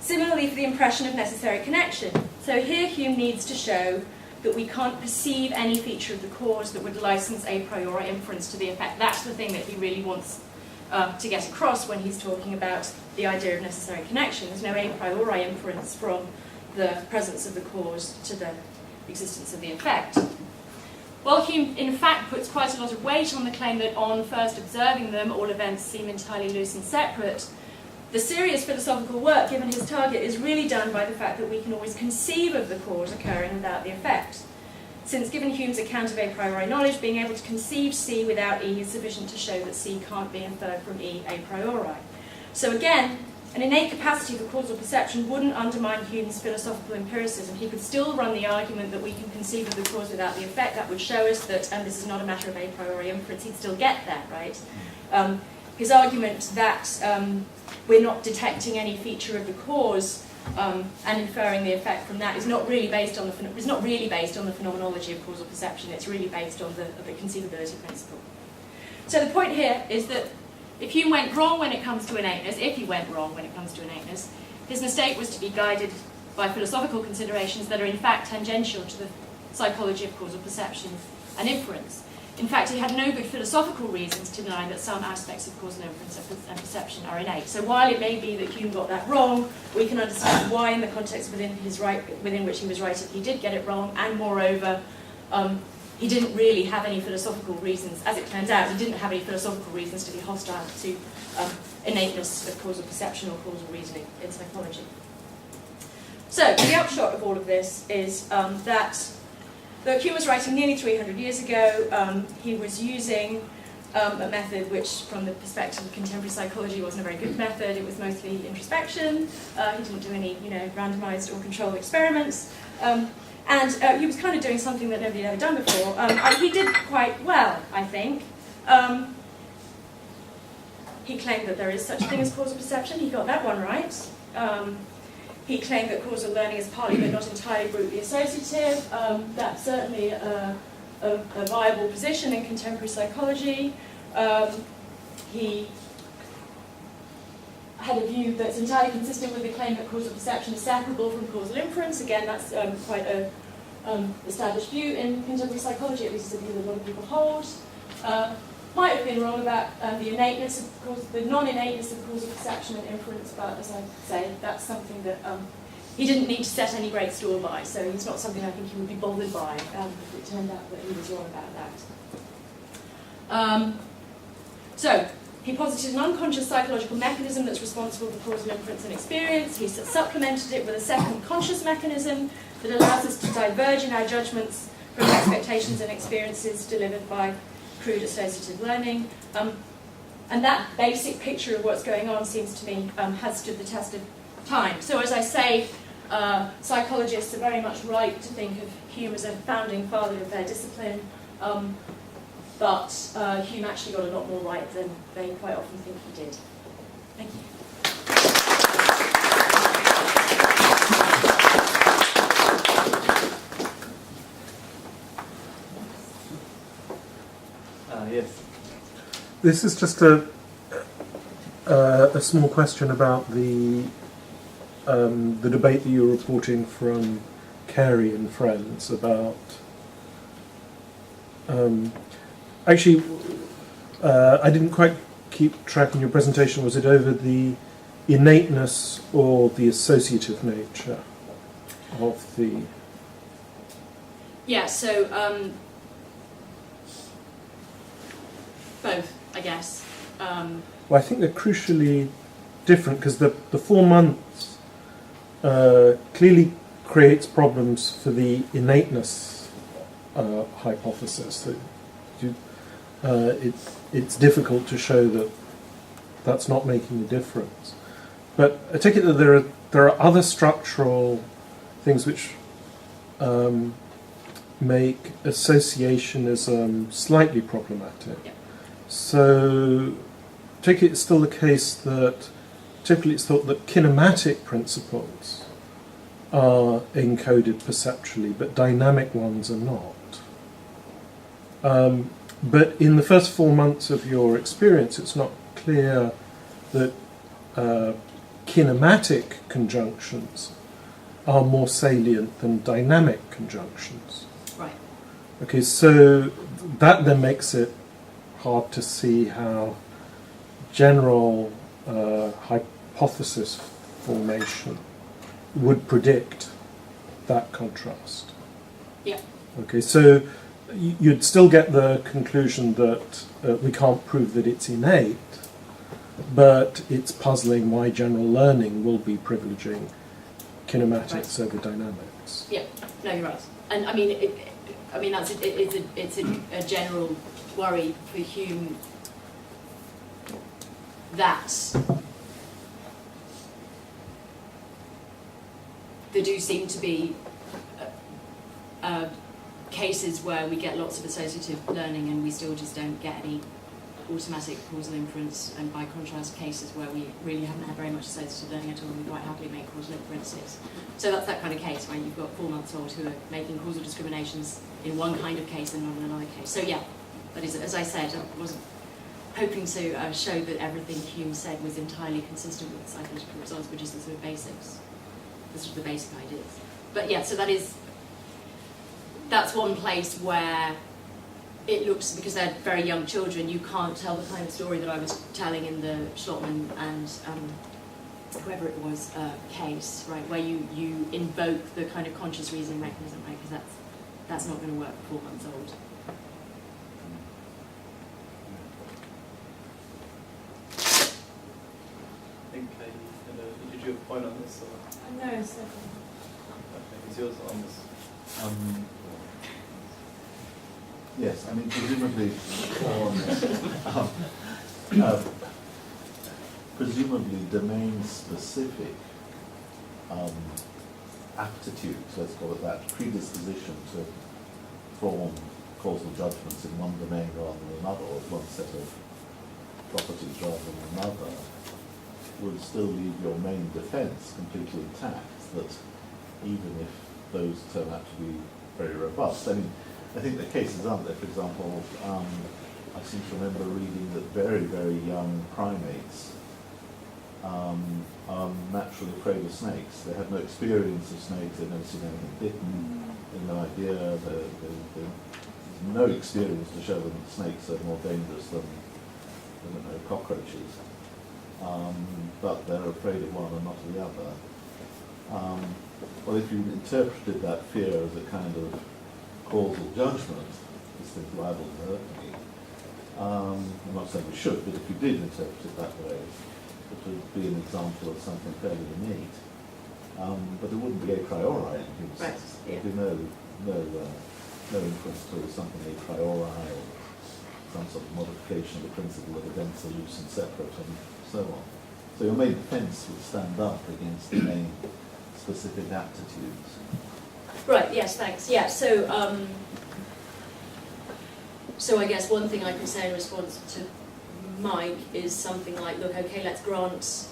Similarly for the impression of necessary connection. So here Hume needs to show that we can't perceive any feature of the cause that would license a priori inference to the effect. That's the thing that he really wants to get across when he's talking about the idea of necessary connection. There's no a priori inference from the presence of the cause to the existence of the effect. Well, Hume in fact puts quite a lot of weight on the claim that on first observing them, all events seem entirely loose and separate. The serious philosophical work, given his target, is really done by the fact that we can always conceive of the cause occurring without the effect. Since given Hume's account of a priori knowledge, being able to conceive C without E is sufficient to show that C can't be inferred from E a priori. So again, an innate capacity for causal perception wouldn't undermine Hume's philosophical empiricism. He could still run the argument that we can conceive of the cause without the effect. That would show us that this is not a matter of a priori inference. He'd still get there, right? His argument that we're not detecting any feature of the cause and inferring the effect from that is not really based on the phenomenology of causal perception. It's really based on the conceivability principle. So the point here is that if Hume went wrong when it comes to innateness, if he went wrong when it comes to innateness, his mistake was to be guided by philosophical considerations that are in fact tangential to the psychology of causal perception and inference. In fact, he had no good philosophical reasons to deny that some aspects of causal inference and perception are innate. So while it may be that Hume got that wrong, we can understand why in the context within which he was writing he did get it wrong, and moreover, he didn't really have any philosophical reasons. As it turns out, he didn't have any philosophical reasons to be hostile to innateness of causal perception or causal reasoning in psychology. So the upshot of all of this is that though Hume was writing nearly 300 years ago, he was using a method which, from the perspective of contemporary psychology, wasn't a very good method. It was mostly introspection. He didn't do any, randomized or controlled experiments. And he was kind of doing something that nobody had ever done before. He did quite well, I think. He claimed that there is such a thing as causal perception. He got that one right. He claimed that causal learning is partly but not entirely brutally associative. That's certainly a viable position in contemporary psychology. He had a view that's entirely consistent with the claim that causal perception is separable from causal inference. Again, that's quite a established view in contemporary psychology, at least it's a view that a lot of people hold. Might have been wrong about the innateness of the non-innateness of causal perception and inference, but as I say, that's something that he didn't need to set any great store by, so it's not something I think he would be bothered by if it turned out that he was wrong about that. So, he posited an unconscious psychological mechanism that's responsible for causal inference and experience. He supplemented it with a second conscious mechanism that allows us to diverge in our judgments from expectations and experiences delivered by crude associative learning. And that basic picture of what's going on seems to me has stood the test of time. So as I say, psychologists are very much right to think of Hume as a founding father of their discipline, but Hume actually got a lot more right than they quite often think he did. Thank you. Yes. This is just a small question about the debate that you were reporting from Carey and friends about. Actually, I didn't quite keep track in your presentation. Was it over the innateness or the associative nature of the? Yeah. So. Both, I guess. Well, I think they're crucially different because the 4 months clearly creates problems for the innateness hypothesis. That it's difficult to show that that's not making a difference. But I take it that there are other structural things which make associationism slightly problematic. Yeah. So, take it it's still the case that typically it's thought that kinematic principles are encoded perceptually, but dynamic ones are not. But in the first 4 months of your experience, it's not clear that kinematic conjunctions are more salient than dynamic conjunctions. Right. Okay, so that then makes it hard to see how general hypothesis formation would predict that contrast. Yeah. Okay, so you'd still get the conclusion that we can't prove that it's innate, but it's puzzling why general learning will be privileging kinematics over dynamics. Yeah, no, you're right. And I mean, it's a general worry for Hume that there do seem to be cases where we get lots of associative learning and we still just don't get any automatic causal inference, and by contrast cases where we really haven't had very much associative learning at all and we quite happily make causal inferences. So that's that kind of case where you've got 4-month-olds who are making causal discriminations in one kind of case and not in another case. So yeah, that is, as I said, hoping to show that everything Hume said was entirely consistent with psychological results, which is the sort of basics, the sort of the basic ideas. But yeah, so that's one place where it looks, because they're very young children, you can't tell the kind of story that I was telling in the Schlottman and whoever it was case, right, where you invoke the kind of conscious reasoning mechanism, right, because that's not going to work for 4 months old. I think Katie, did you have a point on this? Or? No, so. Okay, is yours on this? Yes, I mean, presumably, presumably domain-specific aptitudes, let's call it that, predisposition to form causal judgments in one domain rather than another, or one set of properties rather than another, would still leave your main defence completely intact, that even if those turn out to be very robust. I mean, I think there are cases, aren't there? For example, I seem to remember reading that very, very young primates are naturally afraid of snakes. They have no experience of snakes, they've never seen anything bitten, they have no idea, there's no experience to show them that snakes are more dangerous than, I don't know, cockroaches. But they're afraid of one and not of the other. Well, if you interpreted that fear as a kind of causal judgment, this thing's liable to hurt me, I'm not saying we should, but if you did interpret it that way, it would be an example of something fairly innate. But there wouldn't be a priori in Hume's Right, sense. yeah. There'd be no inference towards something a priori or some sort of modification of the principle that events are loose and separate and so on. So your main defence would stand up against the main specific aptitudes. Right, yes, thanks. Yeah, so So I guess one thing I can say in response to Mike is something like, look, okay, let's grant,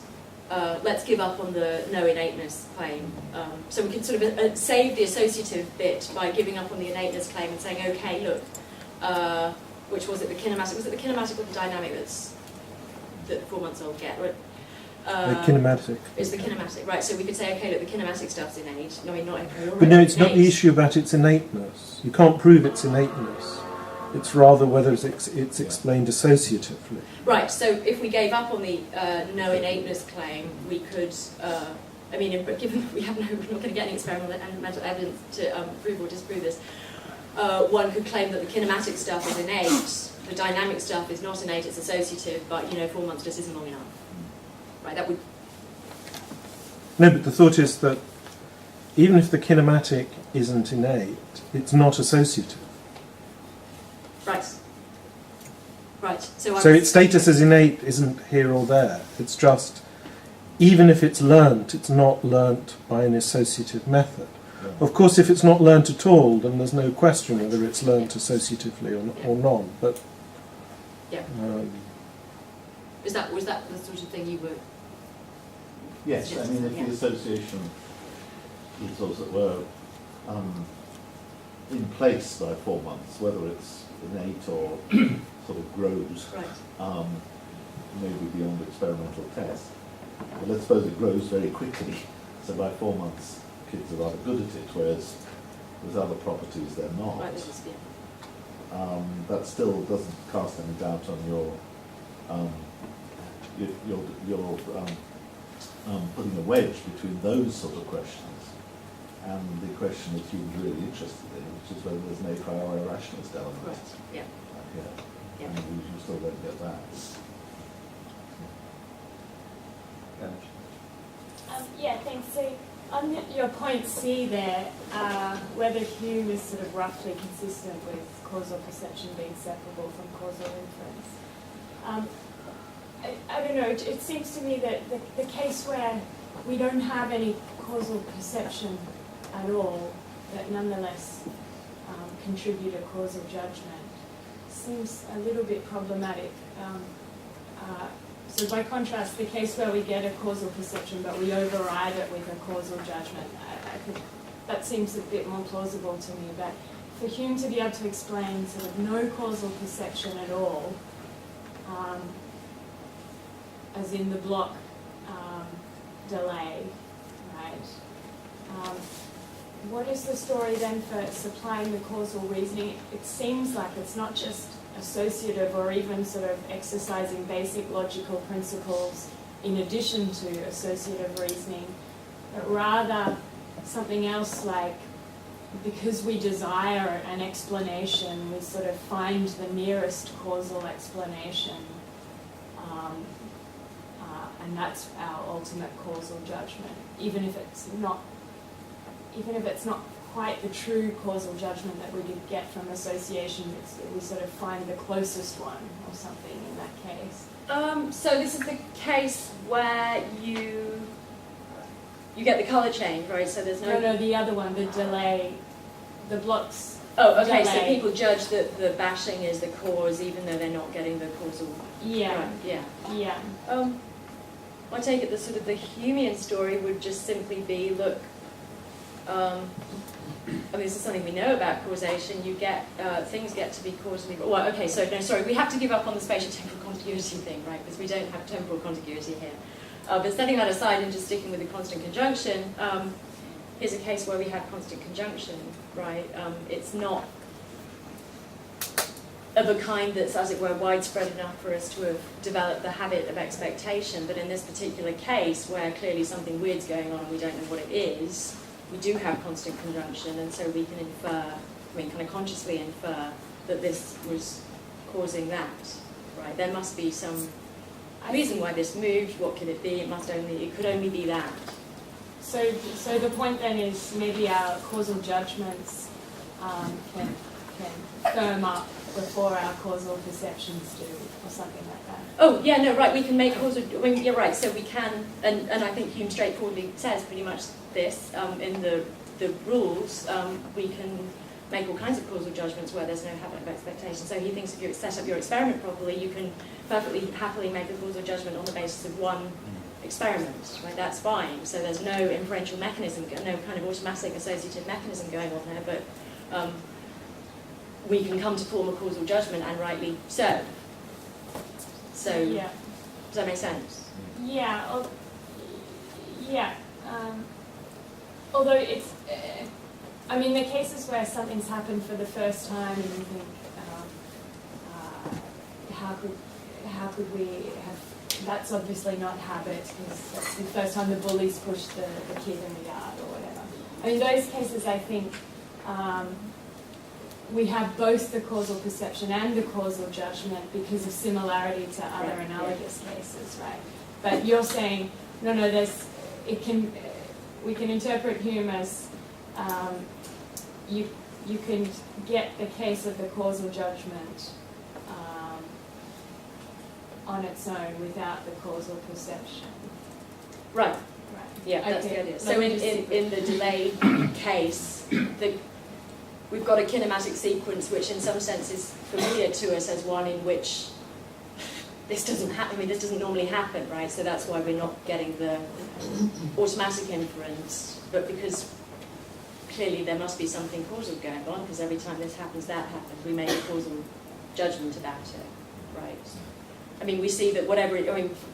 let's give up on the no innateness claim. So we can sort of save the associative bit by giving up on the innateness claim and saying, okay, look, which was it, the kinematic? Was it the kinematic or the dynamic that 4 months old get? Right? The kinematic. It's the kinematic, right? So we could say, okay, look, the kinematic stuff's innate. I mean, not a priori. But no, it's not the innate. issue about its innateness. You can't prove its innateness. It's rather whether it's explained associatively. Right, so if we gave up on the no innateness claim, we could, I mean, given that we're not going to get any experimental evidence to prove or disprove this, one could claim that the kinematic stuff is innate, the dynamic stuff is not innate, it's associative, but, 4 months just isn't long enough. Right, that would... No, but the thought is that even if the kinematic isn't innate, it's not associative. Right. Right, So its status as innate isn't here or there. It's just, even if it's learnt, it's not learnt by an associative method. Yeah. Of course, if it's not learnt at all, then there's no question whether it's learnt associatively or not. But Yeah. Was that the sort of thing you were... Yes, I mean, if the association is, as it were, in place by 4 months, whether it's innate or sort of grows, Right. maybe beyond experimental tests. But let's suppose it grows very quickly, so by 4 months kids are rather good at it, whereas with other properties they're not. Right, this is, yeah. That still doesn't cast any doubt on your putting a wedge between those sort of questions and the question that you're really interested in, which is whether there's an a priori rationalist element. Right, yeah. Yeah. And you still don't get that. Yeah, thanks. So on your point C there, whether Hume is sort of roughly consistent with causal perception being separable from causal inference. I don't know, it seems to me that the case where we don't have any causal perception at all, that nonetheless contribute a causal judgment, seems a little bit problematic. So by contrast, the case where we get a causal perception but we override it with a causal judgment, I think that seems a bit more plausible to me. But for Hume to be able to explain sort of no causal perception at all, as in the block delay, right? What is the story then for supplying the causal reasoning? It seems like it's not just associative or even sort of exercising basic logical principles in addition to associative reasoning, but rather something else like, because we desire an explanation, we sort of find the nearest causal explanation, and that's our ultimate causal judgment, even if it's not quite the true causal judgment that we could get from association. We sort of find the closest one or something in that case. So this is the case where you get the colour change, right? So there's No, the other one, the delay, the blocks. Oh, okay. delay. So people judge that the bashing is the cause, even though they're not getting the causal. Yeah. Right, yeah. Yeah. I take it the sort of the Humean story would just simply be, look. I mean, this is something we know about causation. You get things get to be causally. Well, okay. So no, sorry. We have to give up on the spatial-temporal contiguity thing, right? Because we don't have temporal contiguity here. But setting that aside and just sticking with the constant conjunction, here's a case where we have constant conjunction, right? It's not of a kind that's, as it were, widespread enough for us to have developed the habit of expectation. But in this particular case, where clearly something weird's going on and we don't know what it is, we do have constant conjunction, and so we can infer, I mean, kind of consciously infer that this was causing that, right? There must be some reason why this moved. What could it be? It could only be that. So the point then is maybe our causal judgments can firm up before our causal perceptions do, or something like that. Oh, yeah, no, right, we can make causal, I mean, you're right, so we can, and I think Hume straightforwardly says pretty much this, in the rules, we can make all kinds of causal judgments where there's no habit of expectation. So he thinks if you set up your experiment properly, you can perfectly happily make a causal judgment on the basis of one experiment, right? That's fine. So there's no inferential mechanism, no kind of automatic associative mechanism going on there, but we can come to form a causal judgment, and rightly so. So, yeah. Does that make sense? Yeah. Yeah. Although it's, I mean, the cases where something's happened for the first time, and you think, how could we have? That's obviously not habit, because that's the first time the bullies pushed the kid in the yard or whatever. I mean, those cases, I think. We have both the causal perception and the causal judgment because of similarity to other analogous cases, right? But you're saying, no, we can interpret Hume as you can get the case of the causal judgment on its own without the causal perception. Right. Right. Yeah, that's Okay. the idea. So in the delay case, we've got a kinematic sequence which in some sense is familiar to us as one in which this doesn't happen. I mean, this doesn't normally happen, right? So that's why we're not getting the automatic inference, but because clearly there must be something causal going on, because every time this happens, that happens. We make a causal judgment about it, right? I mean, we see that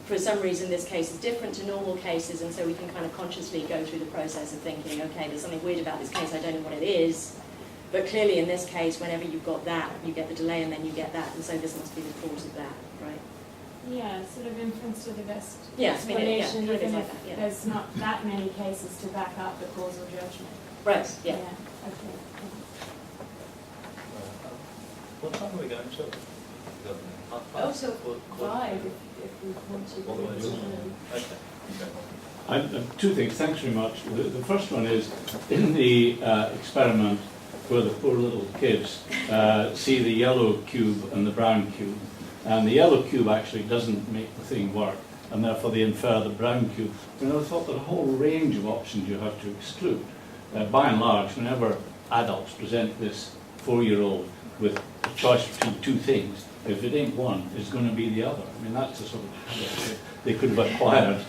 for some reason this case is different to normal cases, and so we can kind of consciously go through the process of thinking, okay, there's something weird about this case, I don't know what it is. But clearly in this case, whenever you've got that, you get the delay and then you get that, and so this must be the cause of that, right? Yeah, sort of inference to the best kind explanation, of even like if that, yeah. there's not that many cases to back up the causal judgment. Right, yeah. Okay. What time are we going to? Oh, so 5 if we want to. All the way to okay. Two things, thanks very much. The first one is, in the experiment where the poor little kids see the yellow cube and the brown cube, and the yellow cube actually doesn't make the thing work, and therefore they infer the brown cube. I thought that a whole range of options you have to exclude. By and large, whenever adults present this 4-year-old with a choice between two things, if it ain't one, it's going to be the other. I mean, that's a sort of habit they could have acquired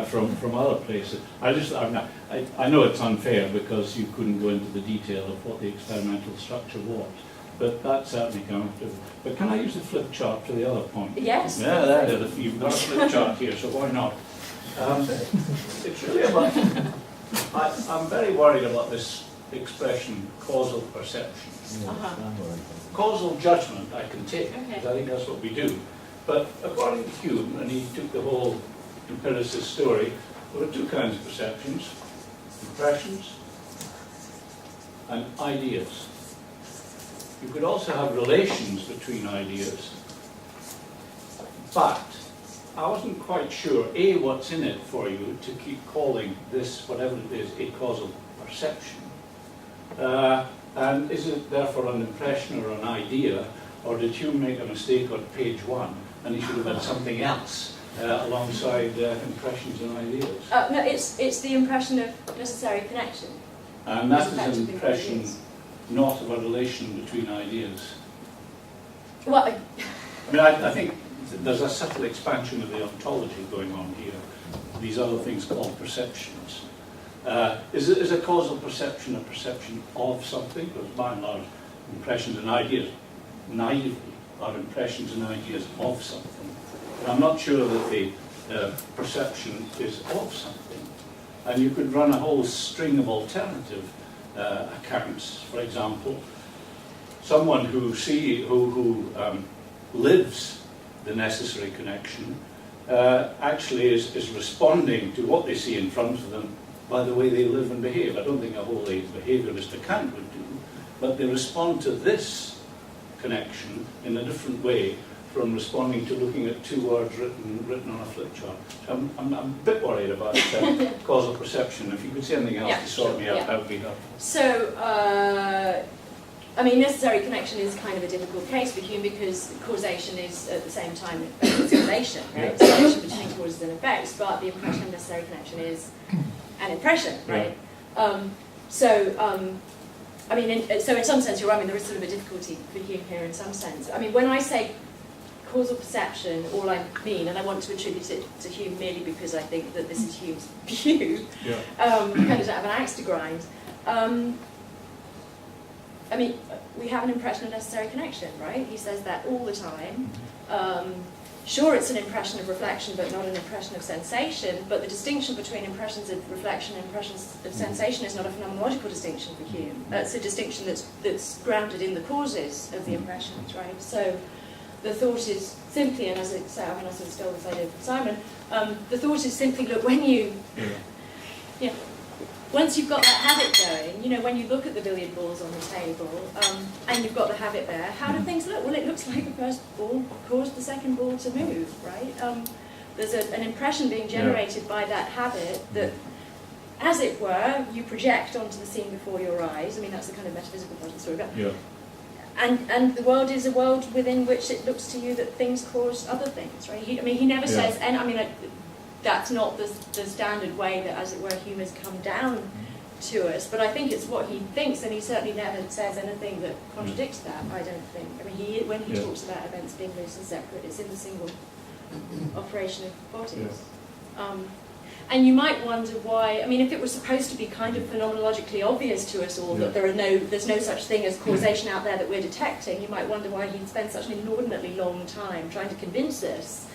from other places. I know it's unfair because you couldn't go into the detail of what the experimental structure was, but that certainly can't do. But can I use the flip chart for the other point? Yes. Yeah, there it is. You've got a flip chart here, so why not? It's really about, I'm very worried about this expression, causal perception. Causal judgment I can take, because I think that's what we do. But according to Hume, and he took the whole empiricist story, there are two kinds of perceptions: impressions and ideas. You could also have relations between ideas, but I wasn't quite sure, A, what's in it for you to keep calling this, whatever it is, a causal perception. And is it therefore an impression or an idea, or did Hume make a mistake on page 1 and he should have had something else alongside impressions and ideas? No, it's the impression of necessary connection. And that is an impression not of a relation between ideas. Well, I mean, I think there's a subtle expansion of the ontology going on here. These other things called perceptions. Is a causal perception a perception of something? Because by and large, impressions and ideas naively are impressions and ideas of something. But I'm not sure that the perception is of something. And you could run a whole string of alternative accounts. For example, someone who lives the necessary connection actually is responding to what they see in front of them by the way they live and behave. I don't think a wholly behaviourist account would do, but they respond to this connection in a different way from responding to looking at two words written on a flip chart. So I'm a bit worried about causal perception. If you could say anything else to sort me out, that would be helpful. So, I mean, necessary connection is kind of a difficult case for Hume because causation is at the same time it's a relation, right? It's a relation between causes and effects, but the impression of necessary connection is an impression, right? I mean, so in some sense you're right. I mean, there is sort of a difficulty for Hume here in some sense. I mean, when I say causal perception, all I mean, and I want to attribute it to Hume merely because I think that this is Hume's view, kind of don't have an axe to grind. I mean, we have an impression of necessary connection, right? He says that all the time. Sure, it's an impression of reflection, but not an impression of sensation. But the distinction between impressions of reflection and impressions of sensation is not a phenomenological distinction for Hume. It's a distinction that's grounded in the causes of the impressions, right? So the thought is simply, and as it said, I mean, I sort of stole this idea from Simon, the thought is simply, look, when you... Once you've got that habit going, you know, when you look at the billiard balls on the table, and you've got the habit there, how do things look? Well, it looks like the first ball caused the second ball to move, right? There's an impression being generated by that habit that, as it were, you project onto the scene before your eyes. I mean, that's the kind of metaphysical part of the story. But and the world is a world within which it looks to you that things cause other things, right? He never says, and I mean, that's not the standard way that, as it were, Hume has come down to us. But I think it's what he thinks, and he certainly never says anything that contradicts that, I don't think. I mean, when he talks about events being loose and separate, it's in the single operation of bodies. And you might wonder why, I mean, if it was supposed to be kind of phenomenologically obvious to us all that there's no such thing as causation out there that we're detecting, you might wonder why he'd spend such an inordinately long time trying to convince us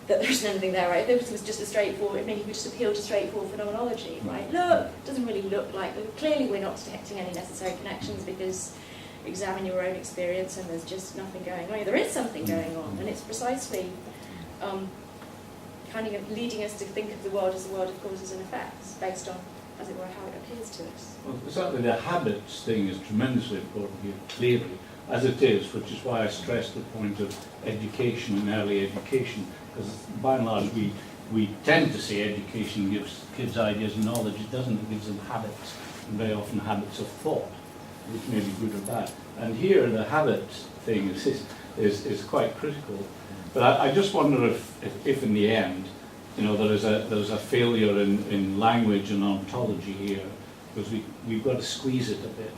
that there isn't anything there, right? If it was just a straightforward, I mean, he would just appeal to straightforward phenomenology, right? Look, it doesn't really look like, clearly we're not detecting any necessary connections because examine your own experience and there's just nothing going on. There is something going on, and it's precisely kind of leading us to think of the world as a world of causes and effects, based on, as it were, how it appears to us. Well, certainly the habits thing is tremendously important here, clearly, as it is, which is why I stressed the point of education and early education, because by and large we tend to say education gives kids ideas and knowledge. It doesn't. It gives them habits, and very often habits of thought, which may be good or bad. And here the habit thing is quite critical. But I just wonder if in the end, you know, there's a failure in language and ontology here, because we've got to squeeze it a bit.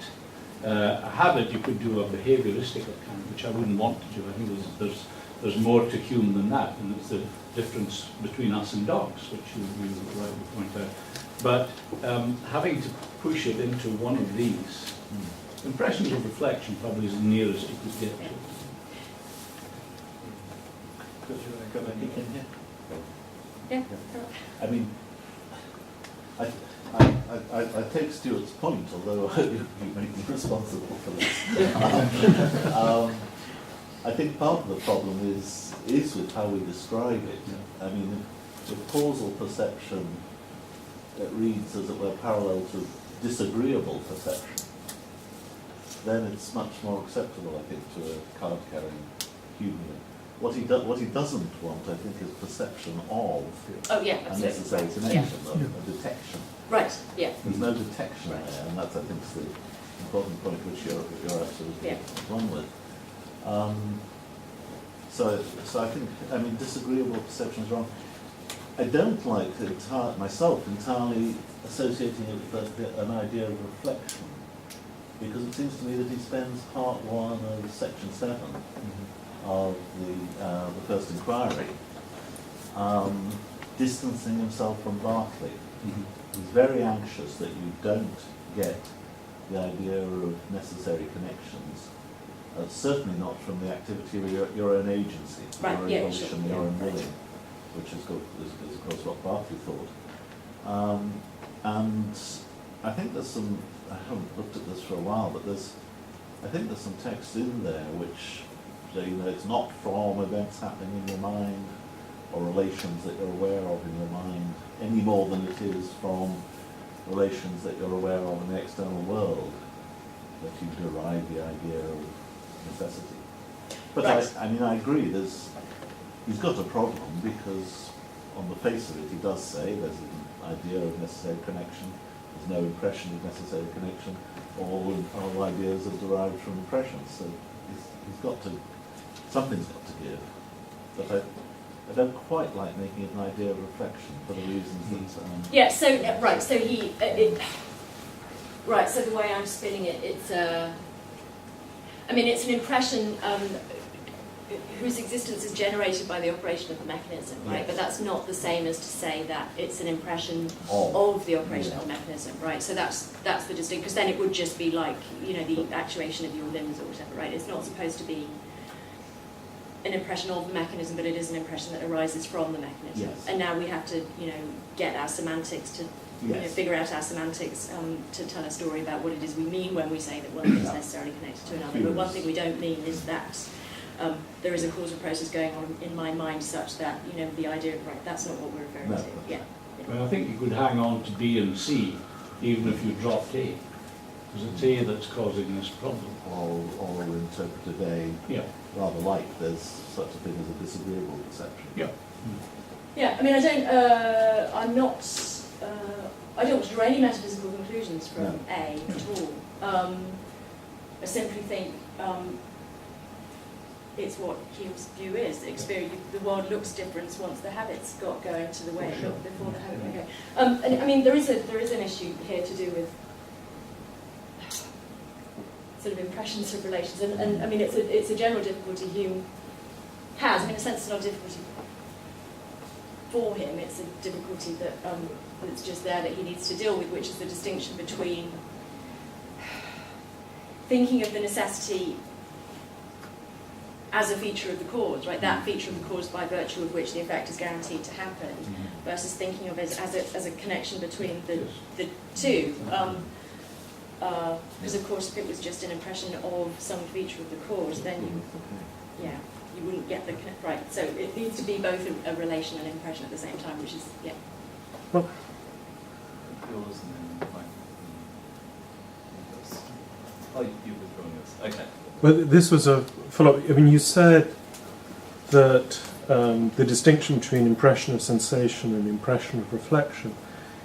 A habit you could do a behaviouristic account, which I wouldn't want to do. I think there's more to Hume than that, and it's the difference between us and dogs, which you rightly point out. But having to push it into one of these Impressions of reflection probably is the nearest you could get to. Could you want to go back in here? Yeah. I mean, I take Stuart's point, although you make me responsible for this. I think part of the problem is with how we describe it. I mean, the causal perception that reads, as it were, parallel to disagreeable perception, then it's much more acceptable, I think, to a card-carrying human. What he doesn't want, I think, is perception of Oh yeah, absolutely. unnecessary connection, a detection. Right. Yeah. There's no detection there, and that's, I think, the important point which you're absolutely wrong with. So I think, I mean, disagreeable perception is wrong. I don't like myself entirely associating it with an idea of reflection, because it seems to me that he spends part 1 of section 7 of the first inquiry distancing himself from Berkeley. He's very anxious that you don't get the idea of necessary connections, certainly not from the activity of your own agency, Right, your own yeah, volition, sure, your own yeah, willing, which is of course what Berkeley thought. And I think there's some, I haven't looked at this for a while, but I think there's some text in there which say, it's not from events happening in your mind or relations that you're aware of in your mind, any more than it is from relations that you're aware of in the external world that you derive the idea of necessity. But Right. I mean, I agree, he's got a problem, because on the face of it he does say there's an idea of necessary connection, there's no impression of necessary connection, all ideas are derived from impressions, so he's got to, something's got to give. But I don't quite like making it an idea of reflection for the reasons that... Yeah, so, right, so he... right, so the way I'm spinning it, it's... I mean, it's an impression whose existence is generated by the operation of the mechanism, right? Yes. But that's not the same as to say that it's an impression Of. of the operation of the mechanism, right? So that's the distinction, because then it would just be like, the actuation of your limbs or whatever, right? It's not supposed to be an impression of the mechanism, but it is an impression that arises from the mechanism. Yes. And now we have to, get our semantics to, Yes. figure out our semantics to tell a story about what it is we mean when we say that one thing is necessarily connected to another. But one thing we don't mean is that there is a causal process going on in my mind such that, the idea of, right, that's not what we're referring No. to. Yeah. Well, I think you could hang on to B and C, even if you dropped A, because it's A that's causing this problem. Or interpreted A, rather like there's such a thing as a disagreeable perception. Yeah. Yeah, I mean, I don't draw any metaphysical conclusions from No. A at all. I simply think it's what Hume's view is. The world looks different once the habits got going to the way it looked before the habit got going. And I mean, there is an issue here to do with sort of impressions of relations, and I mean, it's a general difficulty Hume has. I mean, in a sense, it's not a difficulty for him. It's a difficulty that's just there that he needs to deal with, which is the distinction between thinking of the necessity as a feature of the cause, right? That feature of the cause by virtue of which the effect is guaranteed to happen, versus thinking of it as a connection between the two. Because of course, if it was just an impression of some feature of the cause, then you wouldn't get the right. So it needs to be both a relation and impression at the same time, which is Well, Yours and then mine. Oh, you withdrawing yours. Okay. well, this was a follow-up. I mean, you said that the distinction between impression of sensation and impression of reflection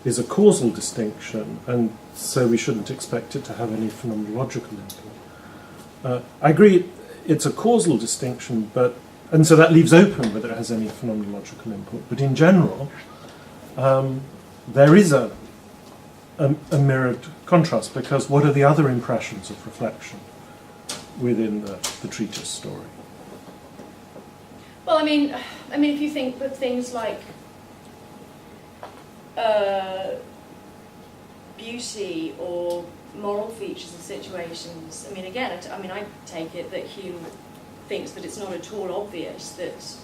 is a causal distinction, and so we shouldn't expect it to have any phenomenological input. I agree, it's a causal distinction, and so that leaves open whether it has any phenomenological input. But in general, there is a mirrored contrast, because what are the other impressions of reflection within the treatise story? Well, I mean, if you think of things like beauty or moral features of situations. I mean, again, I take it that Hume thinks that it's not at all obvious that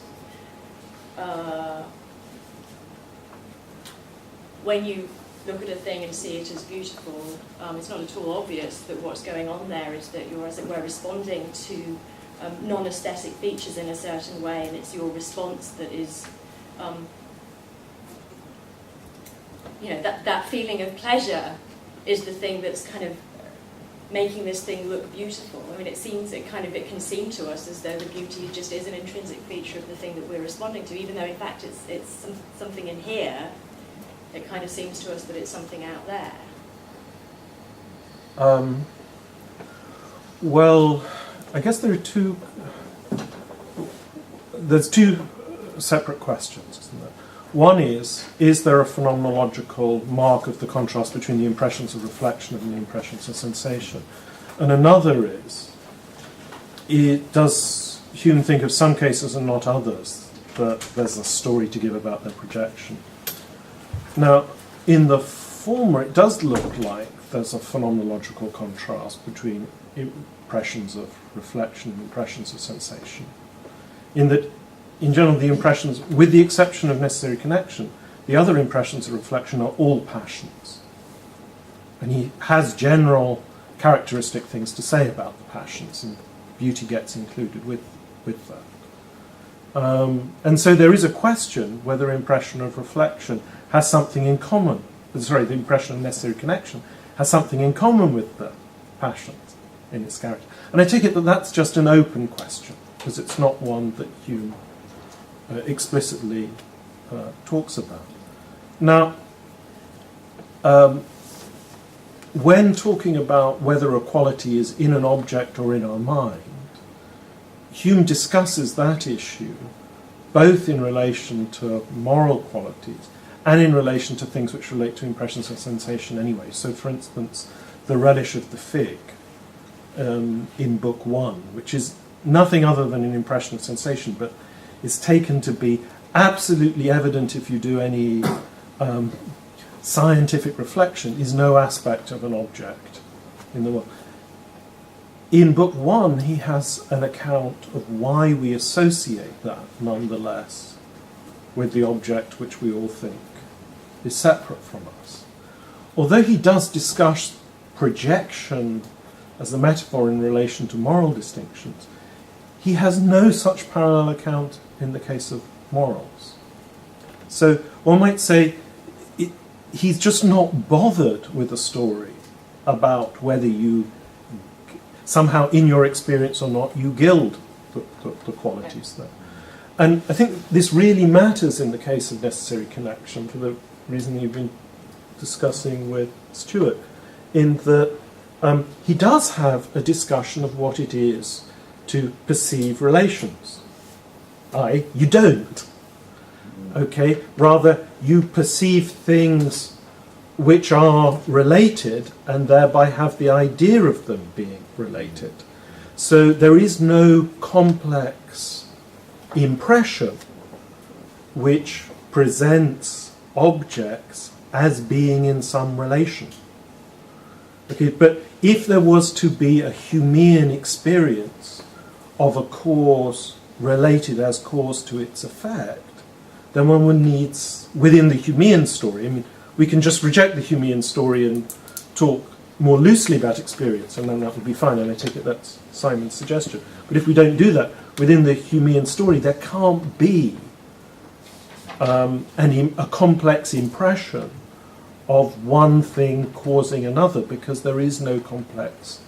when you look at a thing and see it as beautiful, it's not at all obvious that what's going on there is that you're, as it were, responding to non-aesthetic features in a certain way, and it's your response that is, that feeling of pleasure is the thing that's kind of making this thing look beautiful. I mean, it can seem to us as though the beauty just is an intrinsic feature of the thing that we're responding to, even though in fact it's something in here. It kind of seems to us that it's something out there. Well, I guess there's two separate questions, isn't there? One is there a phenomenological mark of the contrast between the impressions of reflection and the impressions of sensation? And another is, does Hume think of some cases and not others that there's a story to give about their projection? Now, in the former, it does look like there's a phenomenological contrast between impressions of reflection and impressions of sensation. In that, in general, the impressions, with the exception of necessary connection, the other impressions of reflection are all passions. And he has general characteristic things to say about the passions, and beauty gets included with that. And so there is a question whether impression of reflection has something in common, the impression of necessary connection has something in common with the passions in its character. And I take it that that's just an open question, because it's not one that Hume explicitly talks about. Now, when talking about whether a quality is in an object or in our mind, Hume discusses that issue both in relation to moral qualities and in relation to things which relate to impressions of sensation anyway. So, for instance, the relish of the fig in Book 1, which is nothing other than an impression of sensation, but is taken to be absolutely evident if you do any scientific reflection, is no aspect of an object in the world. In Book 1, he has an account of why we associate that, nonetheless, with the object which we all think is separate from us. Although he does discuss projection as a metaphor in relation to moral distinctions, he has no such parallel account in the case of morals. So one might say he's just not bothered with a story about whether you somehow, in your experience or not, you gild the qualities there. And I think this really matters in the case of necessary connection for the reason you've been discussing with Stuart, in that he does have a discussion of what it is to perceive relations. You don't. Okay? Rather, you perceive things which are related and thereby have the idea of them being related. So there is no complex impression which presents objects as being in some relation. Okay, but if there was to be a Humean experience of a cause related as cause to its effect, then one would need, within the Humean story, I mean, we can just reject the Humean story and talk more loosely about experience, and then that would be fine, and I take it that's Simon's suggestion. But if we don't do that, within the Humean story, there can't be a complex impression of one thing causing another, because there is no complex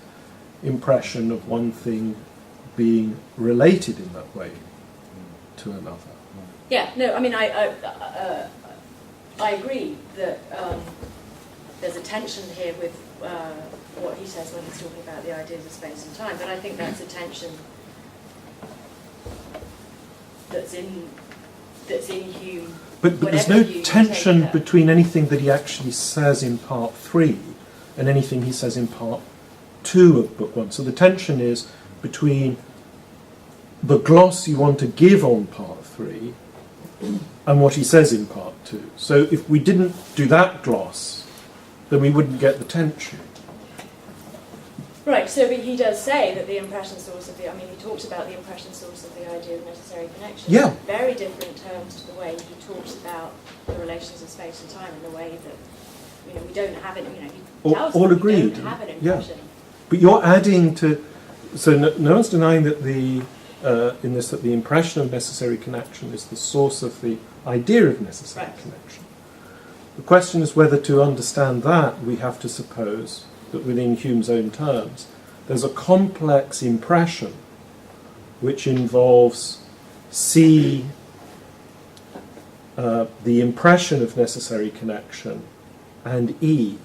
impression of one thing being related in that way to another. Yeah, no, I mean, I agree that there's a tension here with what he says when he's talking about the ideas of space and time, but I think that's a tension that's in Hume. But there's no tension between anything that he actually says in Part 3 and anything he says in Part 2 of Book 1. So the tension is between the gloss you want to give on Part 3 and what he says in Part 2. So if we didn't do that gloss, then we wouldn't get the tension. Right, so but he does say that the impression source of the, I mean, he talks about the impression source of the idea of necessary connection. Yeah. In very different terms to the way he talks about the relations of space and time, in the way that, you know, we don't have it, you know, he tells All us agreed. we don't have an impression. But you're adding to, so no one's denying that in this, that the impression of necessary connection is the source of the idea of necessary Right. connection. The question is whether to understand that we have to suppose that within Hume's own terms there's a complex impression which involves C, the impression of necessary connection, and E,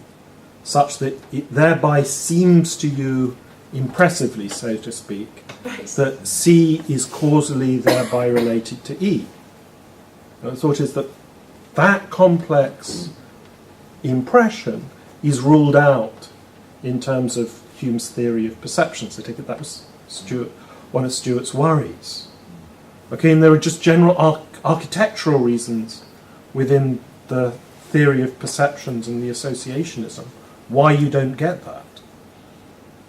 such that it thereby seems to you impressively, so to speak, Right. that C is causally thereby related to E. And the thought is that that complex impression is ruled out in terms of Hume's theory of perceptions. I take it that was one of Stuart's worries. Okay, and there are just general architectural reasons within the theory of perceptions and the associationism why you don't get that.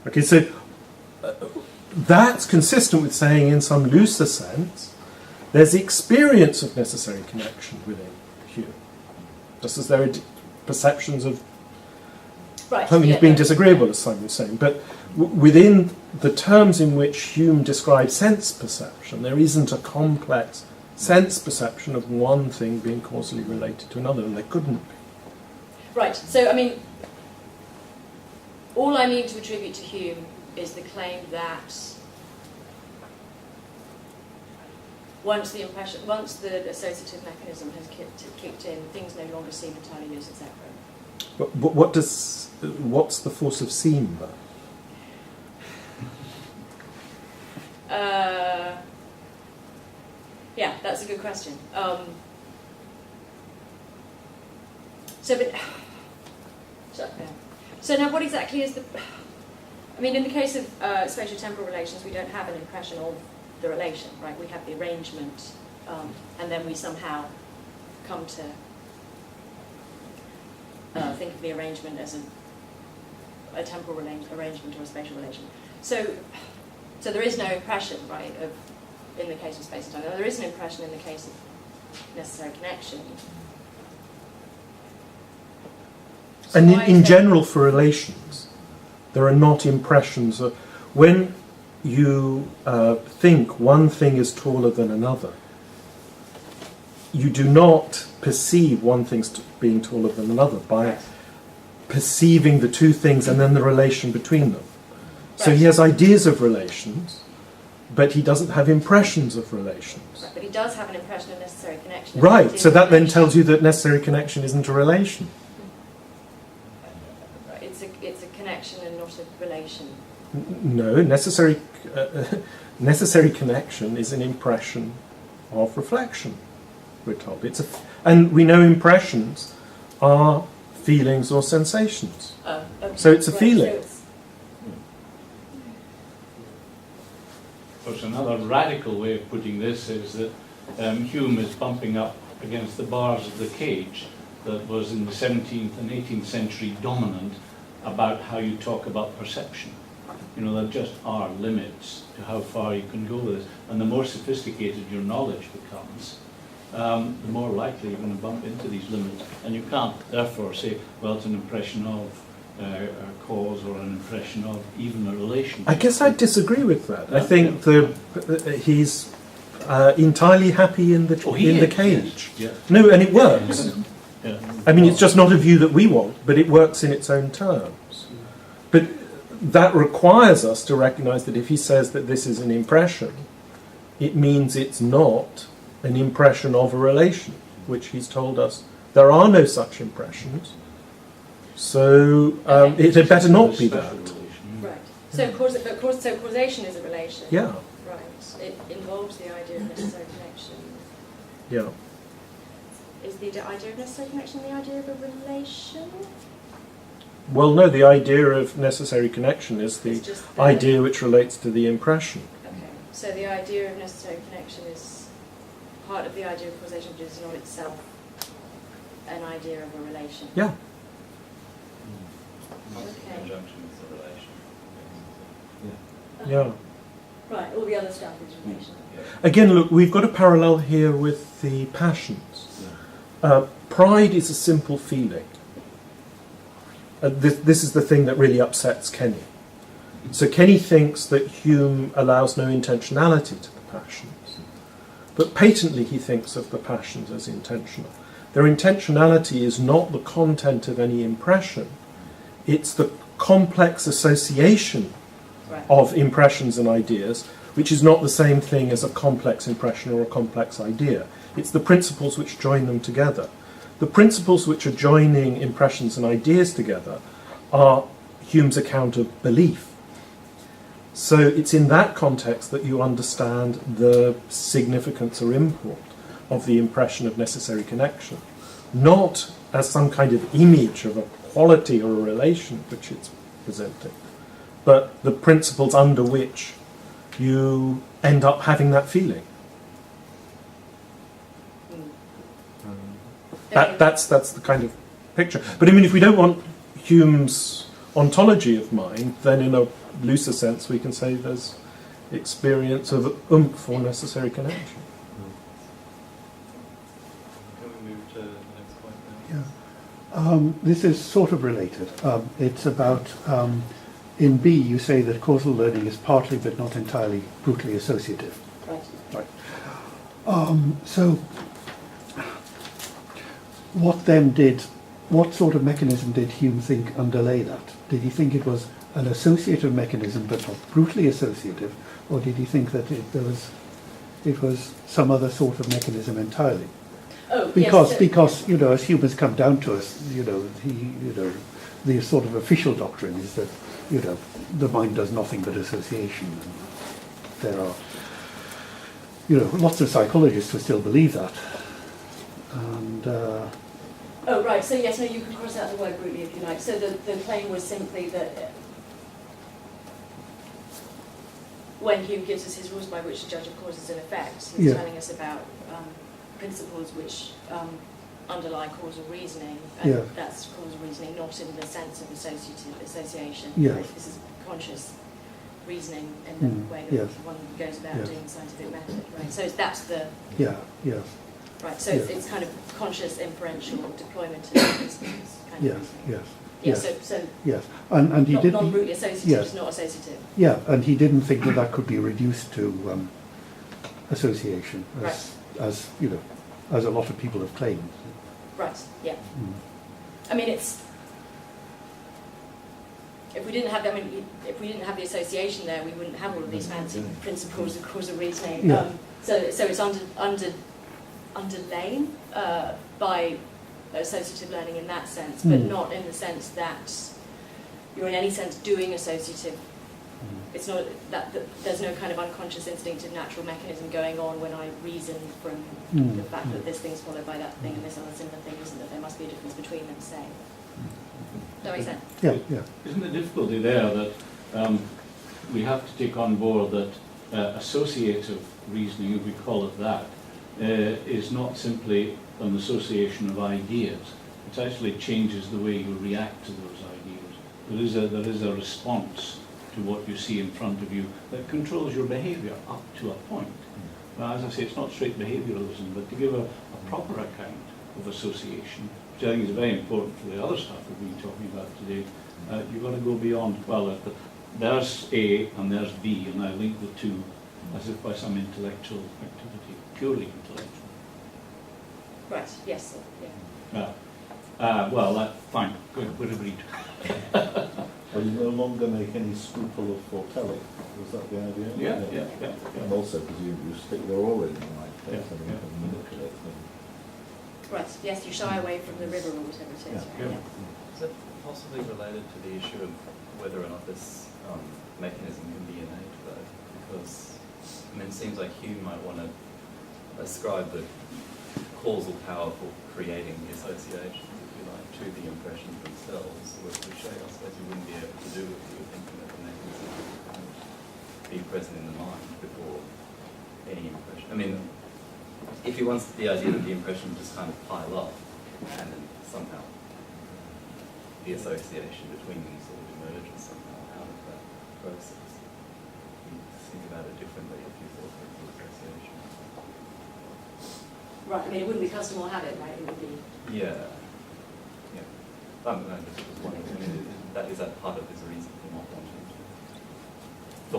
Okay, so that's consistent with saying, in some looser sense, there's the experience of necessary connection within Hume, just as there are perceptions of Right. something yeah, being no, disagreeable, yeah. as Simon was saying. But within the terms in which Hume describes sense perception, there isn't a complex sense perception of one thing being causally related to another, and there couldn't be. Right, so I mean, all I need to attribute to Hume is the claim that once the associative mechanism has kicked in, things no longer seem entirely loose and separate. But what's the force of seem, though? Yeah, that's a good question. So now what exactly is the... I mean, in the case of spatio-temporal relations, we don't have an impression of the relation, right? We have the arrangement, and then we somehow come to think of the arrangement as a temporal arrangement or a spatial relation. So there is no impression, right, in the case of space and time. There is an impression in the case of necessary connection. So And why in is that- general, for relations, there are not impressions. When you think one thing is taller than another, you do not perceive one thing being taller than another by perceiving the two things and then the relation between them. So he has ideas of relations, but he doesn't have impressions of relations. Right, but he does have an impression of necessary connection. Right, so that then tells you that necessary connection isn't a relation. Right, it's a connection and not a relation. No, necessary connection is an impression of reflection, we're told. And we know impressions are feelings or sensations. Okay. So it's a Right, feeling. so it's- Of course, another radical way of putting this is that Hume is bumping up against the bars of the cage that was in the 17th and 18th century dominant about how you talk about perception. You know, there just are limits to how far you can go with this. And the more sophisticated your knowledge becomes, the more likely you're going to bump into these limits. And you can't, therefore, say, well, it's an impression of a cause or an impression of even a relationship. I guess I disagree with that. I Yeah, think he's entirely happy in the cage. Yes. No, and it works. Yeah. I mean, it's just not a view that we want, but it works in its own terms. But that requires us to recognise that if he says that this is an impression, it means it's not an impression of a relation, which he's told us there are no such impressions. So it had better not be that. Right. So causation is a relation. Yeah, Right. It involves the idea of necessary connection. yeah. Is the idea of necessary connection the idea of a relation? Well, no, the idea of necessary connection is the It's just the- idea which relates to the impression. Okay. So the idea of necessary connection is part of the idea of causation, but is not itself an idea of a relation. Yeah. Okay. Conjunction with the relation. Yeah. Right, all the other stuff is relational. Again, look, we've got a parallel here with the passions. Pride is a simple feeling. This is the thing that really upsets Kenny. So Kenny thinks that Hume allows no intentionality to the passions, but patently he thinks of the passions as intentional. Their intentionality is not the content of any impression, it's the complex association of impressions and ideas, which is not the same thing as a complex impression or a complex idea. It's the principles which join them together. The principles which are joining impressions and ideas together are Hume's account of belief. So it's in that context that you understand the significance or import of the impression of necessary connection, not as some kind of image of a quality or a relation which it's presenting, but the principles under which you end up having that feeling. That's the kind of picture. But I mean, if we don't want Hume's ontology of mind, then in a looser sense we can say there's experience of oomph or necessary connection. Can we move to the next point now? Yeah. This is sort of related. It's about, in B you say that causal learning is partly but not entirely brutally associative. Right. So what sort of mechanism did Hume think underlay that? Did he think it was an associative mechanism but not brutally associative, or did he think that it was some other sort of mechanism entirely? Oh, Because yes, as Hume has come down to us, the sort of official doctrine is that the mind does nothing but association. And there are lots of psychologists who still believe that. And oh, right, so yes, no, you can cross out the word brutally if you like. So the claim was simply that when Hume gives us his rules by which to judge of causes and effects, he's telling us about principles which underlie causal reasoning, and that's causal reasoning not in the sense of association. Yeah. Right? This is conscious reasoning in the way that one goes about doing the scientific method. Right, so that's the... Yeah. Right, so it's kind of conscious inferential deployment of principles. Kind of reasoning. Yes. And he not did non-brutally associative, it's not associative. Yeah, and he didn't think that could be reduced to association, as a lot of people have claimed. Right, yeah. I mean, it's... If we didn't have the association there, we wouldn't have all of these fancy principles of causal reasoning. Yeah. So it's underlain by associative learning in that sense, but not in the sense that you're in any sense doing associative. It's not that there's no kind of unconscious instinctive natural mechanism going on when I reason from the fact that this thing's followed by that thing and this other similar thing isn't, that there must be a difference between them, say. Does that make sense? Yeah. Isn't the difficulty there that we have to take on board that associative reasoning, if we call it that, is not simply an association of ideas. It actually changes the way you react to those ideas. There is a response to what you see in front of you that controls your behaviour up to a point. But as I say, it's not straight behaviouralism, but to give a proper account of association, which I think is very important for the other stuff we've been talking about today. You've got to go beyond, there's A and there's B, and I link the two as if by some intellectual activity, purely intellectual. Right, yes, yeah. Fine, good, we're agreed. Well, you no longer make any scruple of foretelling. Was that the idea? Yeah. And also, presumably, you stick they're already in the right place and you can manipulate them. Right, yes, you shy away from the river or whatever it is, right? Yeah. Is it possibly related to the issue of whether or not this mechanism can be innate, though? Because, it seems like Hume might want to ascribe the causal power for creating the associations, if you like, to the impressions themselves, which I suppose you wouldn't be able to do if you were thinking that the mechanism would be present in the mind before any impression. If he wants the idea that the impression just kind of pile up and then somehow the association between them sort of emerges somehow out of that process. think about it differently if you thought it was association. Right, I mean, it wouldn't be custom or habit, right? It would be. Yeah. Yeah. No, just was wondering, I mean, is that part of his reason for not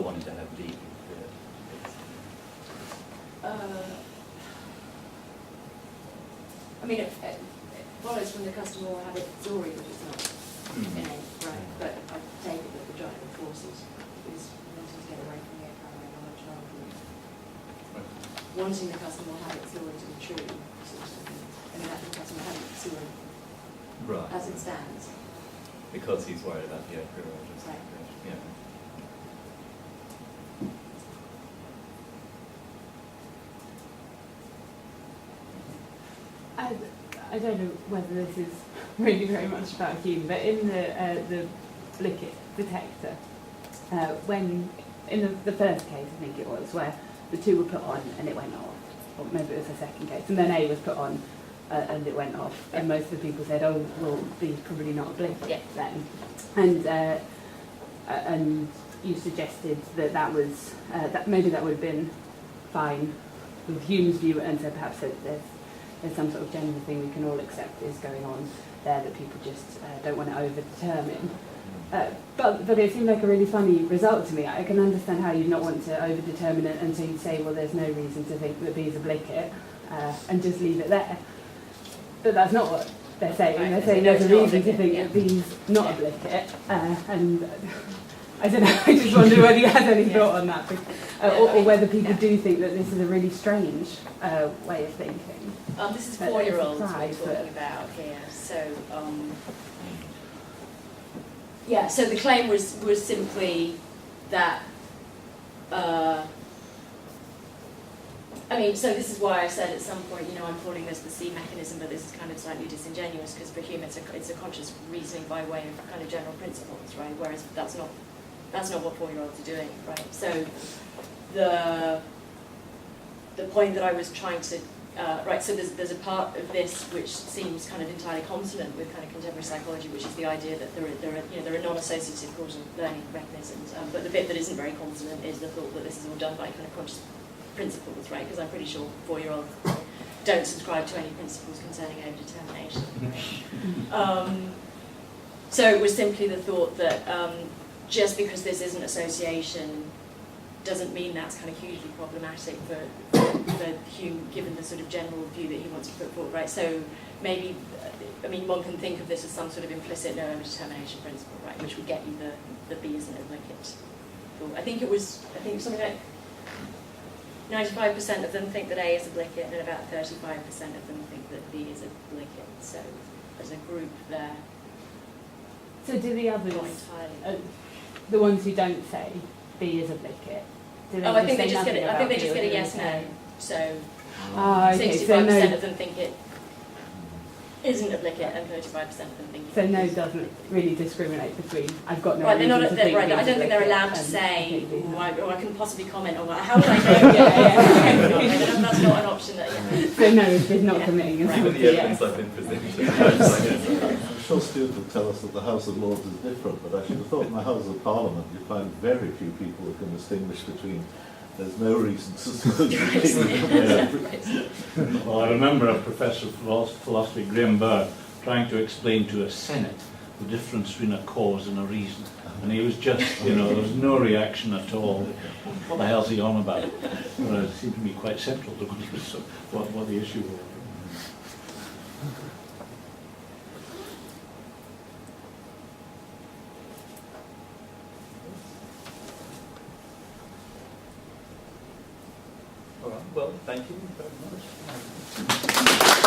wanting to have D? I mean, it follows from the custom or habit theory, which is not innate, right? But I take it that the driving force is wanting to get away from the primary knowledge rather than wanting the custom or habit theory to be true. I mean, that's the custom or habit theory Right. as it stands. Because he's worried about the a priori justification. Yeah. I don't know whether this is really very much about Hume, but in the Blickett detector, when in the first case, I think it was, where the two were put on and it went off, or maybe it was the second case, and then A was put on and it went off, and most of the people said, oh, well, B's probably not a Blickett then, and you suggested that was that maybe that would have been fine with Hume's view, and so perhaps there's some sort of general thing we can all accept is going on there that people just don't want to over-determine. But it seemed like a really funny result to me. I can understand how you'd not want to over-determine it, and so you'd say, well, there's no reason to think that B is a Blickett, and just leave it there. But that's not what they're saying. Right, They're saying there's a reason to think that B's not a Blickett, and I don't know, I just wonder whether you had any thought on that, or whether people do think that this is a really strange way of thinking. This is But 4-year-olds we're surprise, talking but- about here. So, yeah. So the claim was simply that. I mean, so this is why I said at some point, I'm calling this the C mechanism, but this is kind of slightly disingenuous because for Hume it's a conscious reasoning by way of kind of general principles, right? Whereas that's not what 4-year-olds are doing, right? So the point that I was trying to right, so there's a part of this which seems kind of entirely consonant with kind of contemporary psychology, which is the idea that there are non-associative causal learning mechanisms. But the bit that isn't very consonant is the thought that this is all done by kind of conscious principles, right? Because I'm pretty sure 4-year-olds don't subscribe to any principles concerning over-determination. Right? So it was simply the thought that just because this isn't association doesn't mean that's kind of hugely problematic for Hume, given the sort of general view that he wants to put forward, right? So maybe, I mean, one can think of this as some sort of implicit no over-determination principle, right, which would get you the B isn't a Blickett. I think something like 95% of them think that A is a Blickett, and about 35% of them think that B is a Blickett. So as a group, they're So do the others, not entirely. the ones who don't say B is a Blickett, do they I think they say just get nothing it. I think they about just B, get a or do yes they no. say- So Okay, 65% so no, of them think it isn't a Blickett, and 35% of them think it so no is. doesn't really discriminate between. I've got no Right, they're reason not. to They're, think right, B I is don't a think they're Blickett, allowed to and say. completely- I can possibly comment on that. How would I know? That's not an option. That, So no, it's not Yeah. committing. It's Given not the yes. evidence I've been presented. I'm sure Stuart will tell us that the House of Lords is different, but I should have thought in the House of Parliament you find very few people who can distinguish between there's no reason to suppose Well, I remember a professor of philosophy, Graham Burr, trying to explain to a Senate the difference between a cause and a reason. And he was just, there was no reaction at all. What the hell's he on about? Well, it seemed to be quite central to what the issue was. All right, well, thank you very much.